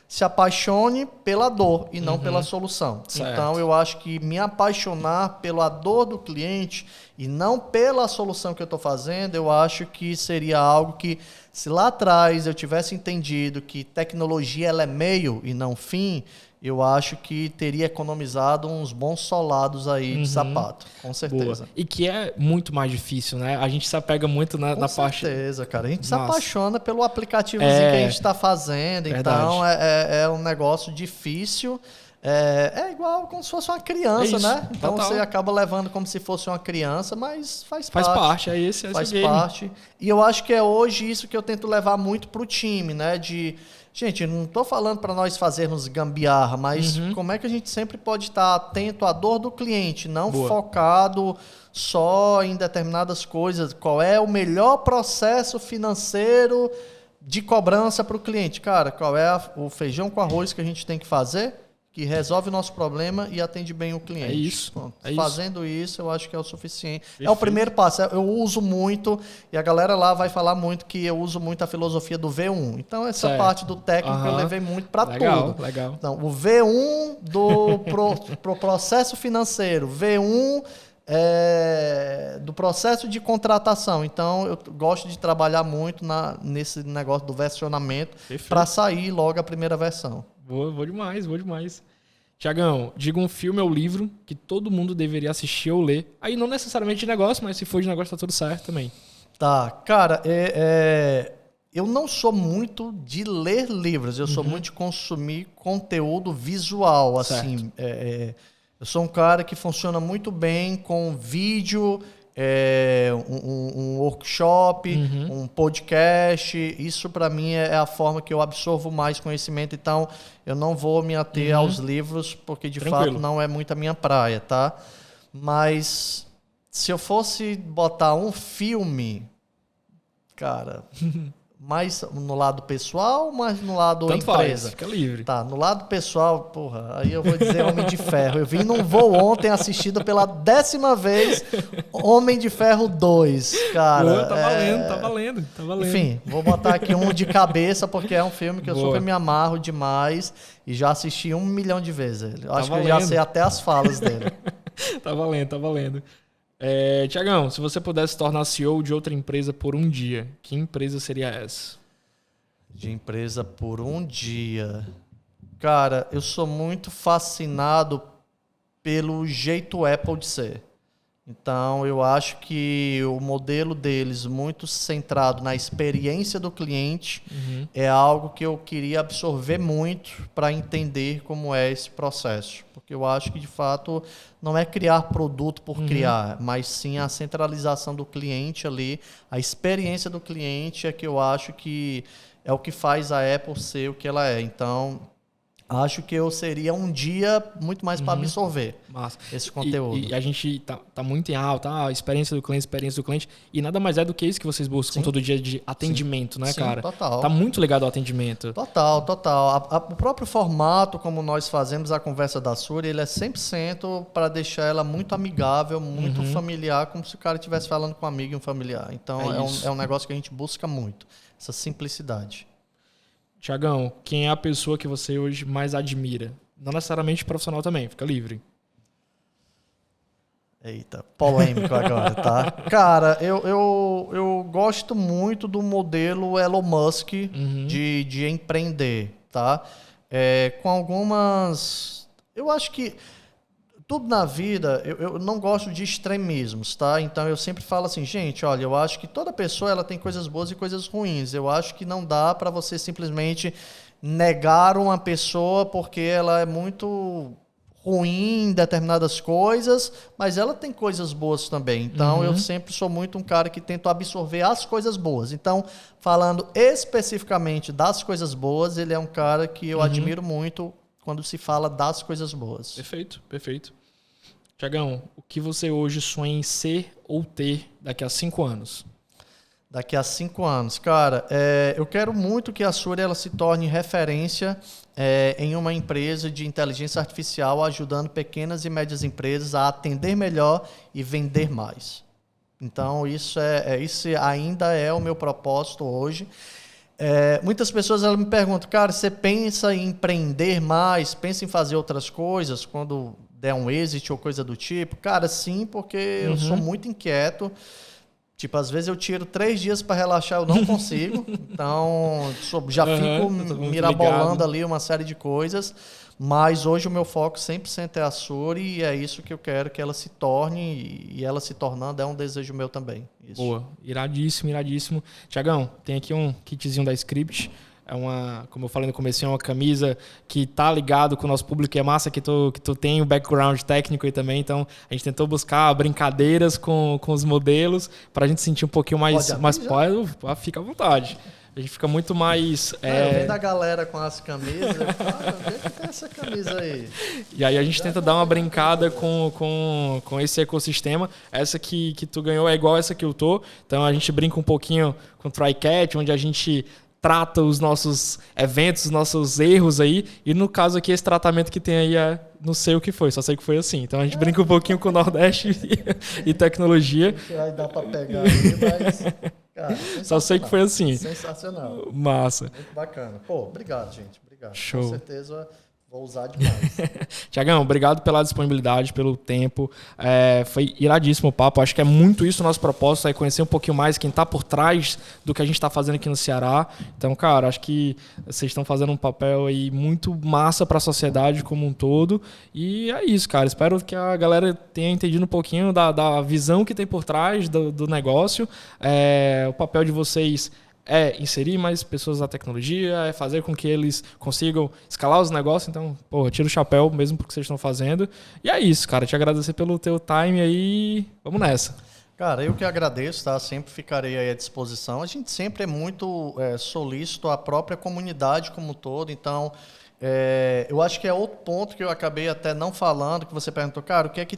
Speaker 2: se apaixone pela dor e não pela solução.
Speaker 1: Certo.
Speaker 2: Então, eu acho que me apaixonar pela dor do cliente e não pela solução que eu estou fazendo, eu acho que seria algo que, se lá atrás eu tivesse entendido que tecnologia ela é meio e não fim, eu acho que teria economizado uns bons solados aí de sapato, com certeza.
Speaker 1: Boa. E que é muito mais difícil, né? A gente se apega muito na parte...
Speaker 2: Com certeza, cara. A gente se apaixona pelo aplicativozinho que a gente está fazendo.
Speaker 1: Verdade.
Speaker 2: Então, é um negócio difícil. É igual como se fosse uma criança, né? Então,
Speaker 1: total.
Speaker 2: você acaba levando como se fosse uma criança, mas faz parte.
Speaker 1: Faz parte, é esse
Speaker 2: faz
Speaker 1: game.
Speaker 2: parte. E eu acho que é hoje isso que eu tento levar muito pro time, né? Gente, não estou falando para nós fazermos gambiarra, mas como é que a gente sempre pode estar atento à dor do cliente, não focado só em determinadas coisas. Qual é o melhor processo financeiro de cobrança para o cliente? Cara, qual é o feijão com arroz que a gente tem que fazer? que resolve o nosso problema e atende bem o cliente.
Speaker 1: É isso.
Speaker 2: Fazendo isso, eu acho que é o suficiente. Perfeito. É o primeiro passo. Eu uso muito, e a galera lá vai falar muito que eu uso muito a filosofia do V1. Então, essa parte do técnico eu levei muito para tudo.
Speaker 1: Legal.
Speaker 2: Então, o V1 pro processo financeiro, V1 do processo de contratação. Então, eu gosto de trabalhar muito nesse negócio do versionamento para sair logo a primeira versão.
Speaker 1: Vou demais. Tiagão, diga um filme ou livro que todo mundo deveria assistir ou ler. Aí não necessariamente de negócio, mas se for de negócio tá tudo certo também.
Speaker 2: Tá, cara, eu não sou muito de ler livros, eu sou muito de consumir conteúdo visual, assim. Eu sou um cara que funciona muito bem com vídeo, um workshop, um podcast. Isso para mim é a forma que eu absorvo mais conhecimento. Então eu não vou me ater aos livros porque de fato não é muito a minha praia, tá? Mas se eu fosse botar um filme, cara, mais no lado pessoal, mais no lado
Speaker 1: tanto
Speaker 2: empresa.
Speaker 1: Faz, fica livre.
Speaker 2: Tá, no lado pessoal, porra, aí eu vou dizer Homem de Ferro. Eu vim num voo ontem assistido pela 10ª vez Homem de Ferro 2, cara.
Speaker 1: Tá valendo.
Speaker 2: Enfim, vou botar aqui um de cabeça porque é um filme que eu super me amarro demais e já assisti 1 milhão de vezes. Eu acho que eu já sei até as falas dele.
Speaker 1: Tá valendo. Tiagão, se você pudesse se tornar CEO de outra empresa por um dia, que empresa seria essa?
Speaker 2: De empresa por um dia. Cara, eu sou muito fascinado pelo jeito Apple de ser. Então, eu acho que o modelo deles, muito centrado na experiência do cliente, é algo que eu queria absorver muito para entender como é esse processo. Porque eu acho que, de fato, não é criar produto por criar, mas sim a centralização do cliente ali, a experiência do cliente é que eu acho que é o que faz a Apple ser o que ela é. Então, acho que eu seria um dia muito mais para absorver esse conteúdo.
Speaker 1: E a gente tá muito em alta, a experiência do cliente, e nada mais é do que isso que vocês buscam todo dia de atendimento, né, cara?
Speaker 2: Total.
Speaker 1: Tá muito ligado ao atendimento.
Speaker 2: Total. O próprio formato, como nós fazemos a conversa da Suri, ele é 100% para deixar ela muito amigável, muito familiar, como se o cara estivesse falando com um amigo e um familiar. Então, é um negócio que a gente busca muito, essa simplicidade.
Speaker 1: Tiagão, quem é a pessoa que você hoje mais admira? Não necessariamente profissional também, fica livre.
Speaker 2: Eita, polêmico agora, tá? Cara, eu gosto muito do modelo Elon Musk de empreender, tá? Com algumas... Eu acho que tudo na vida, eu não gosto de extremismos, tá? Então eu sempre falo assim, gente, olha, eu acho que toda pessoa ela tem coisas boas e coisas ruins. Eu acho que não dá para você simplesmente negar uma pessoa porque ela é muito ruim em determinadas coisas, mas ela tem coisas boas também. Então eu sempre sou muito um cara que tento absorver as coisas boas. Então, falando especificamente das coisas boas, ele é um cara que eu admiro muito quando se fala das coisas boas.
Speaker 1: Perfeito. Tiagão, o que você hoje sonha em ser ou ter daqui a 5 anos?
Speaker 2: Daqui a 5 anos. Cara, eu quero muito que a Suri ela se torne referência em uma empresa de inteligência artificial, ajudando pequenas e médias empresas a atender melhor e vender mais. Então, isso ainda é o meu propósito hoje. Muitas pessoas elas me perguntam, cara, você pensa em empreender mais, pensa em fazer outras coisas quando der um exit ou coisa do tipo? Cara, sim, porque eu sou muito inquieto. Tipo, às vezes eu tiro 3 dias para relaxar, eu não consigo. Então, já fico mirabolando ali uma série de coisas. Mas hoje o meu foco 100% é a Suri e é isso que eu quero que ela se torne. E ela se tornando é um desejo meu também. Isso.
Speaker 1: Boa, iradíssimo. Tiagão, tem aqui um kitzinho da Script. É uma, como eu falei no começo, é uma camisa que tá ligado com o nosso público. É massa que tu tem o background técnico aí também. Então, a gente tentou buscar brincadeiras com os modelos para a gente sentir um pouquinho mais fica à vontade. A gente fica muito mais...
Speaker 2: Eu venho da galera com as camisas. Vê que tem essa camisa aí.
Speaker 1: E aí a gente tenta dar uma brincada com esse ecossistema. Essa que tu ganhou é igual essa que eu tô. Então a gente brinca um pouquinho com o TryCat, onde a gente trata os nossos eventos, os nossos erros aí. E no caso aqui, esse tratamento que tem aí não sei o que foi, só sei que foi assim. Então a gente brinca um pouquinho com o Nordeste e tecnologia.
Speaker 2: Aí dá para pegar aí, mas... Cara,
Speaker 1: só sei que foi assim.
Speaker 2: Sensacional.
Speaker 1: Massa.
Speaker 2: Muito bacana. Pô, obrigado, gente. Obrigado.
Speaker 1: Show.
Speaker 2: Com certeza... Vou usar demais.
Speaker 1: Tiagão, obrigado pela disponibilidade, pelo tempo. Foi iradíssimo o papo. Acho que é muito isso o nosso propósito, é conhecer um pouquinho mais quem está por trás do que a gente está fazendo aqui no Ceará. Então, cara, acho que vocês estão fazendo um papel aí muito massa para a sociedade como um todo. E é isso, cara. Espero que a galera tenha entendido um pouquinho da visão que tem por trás do negócio. O papel de vocês é inserir mais pessoas na tecnologia, é fazer com que eles consigam escalar os negócios. Então, tira o chapéu mesmo porque vocês estão fazendo. E é isso, cara. Te agradecer pelo teu time aí. Vamos nessa.
Speaker 2: Cara, eu que agradeço, tá? Sempre ficarei aí à disposição. A gente sempre é muito solícito à própria comunidade como um todo. Então, eu acho que é outro ponto que eu acabei até não falando, que você perguntou, cara, o que é que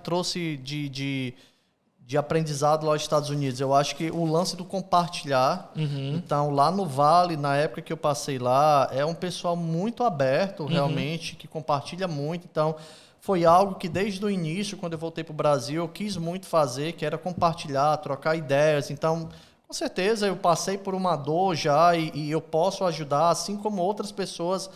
Speaker 2: trouxe de aprendizado lá nos Estados Unidos? Eu acho que o lance do compartilhar. Então, lá no Vale, na época que eu passei lá, é um pessoal muito aberto, realmente, que compartilha muito. Então, foi algo que desde o início, quando eu voltei para o Brasil, eu quis muito fazer, que era compartilhar, trocar ideias. Então, com certeza, eu passei por uma dor já e eu posso ajudar, assim como outras pessoas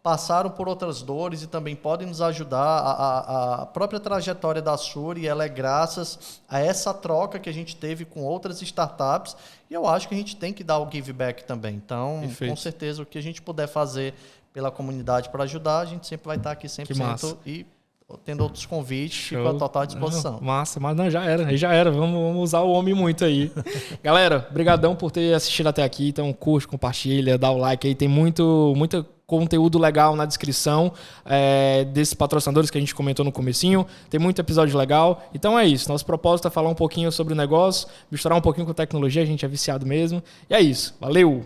Speaker 2: passaram por outras dores e também podem nos ajudar. A própria trajetória da Suri, ela é graças a essa troca que a gente teve com outras startups, e eu acho que a gente tem que dar o give back também. Então, perfeito. Com certeza, o que a gente puder fazer pela comunidade para ajudar, a gente sempre vai estar aqui 100% e tendo outros convites, fico à total disposição.
Speaker 1: Massa, mas não, já era. Vamos usar o homem muito aí. Galera, brigadão por ter assistido até aqui. Então, curte, compartilha, dá o like aí. Tem muito conteúdo legal na descrição desses patrocinadores que a gente comentou no comecinho. Tem muito episódio legal. Então é isso. Nosso propósito é falar um pouquinho sobre o negócio, misturar um pouquinho com tecnologia. A gente é viciado mesmo. E é isso. Valeu!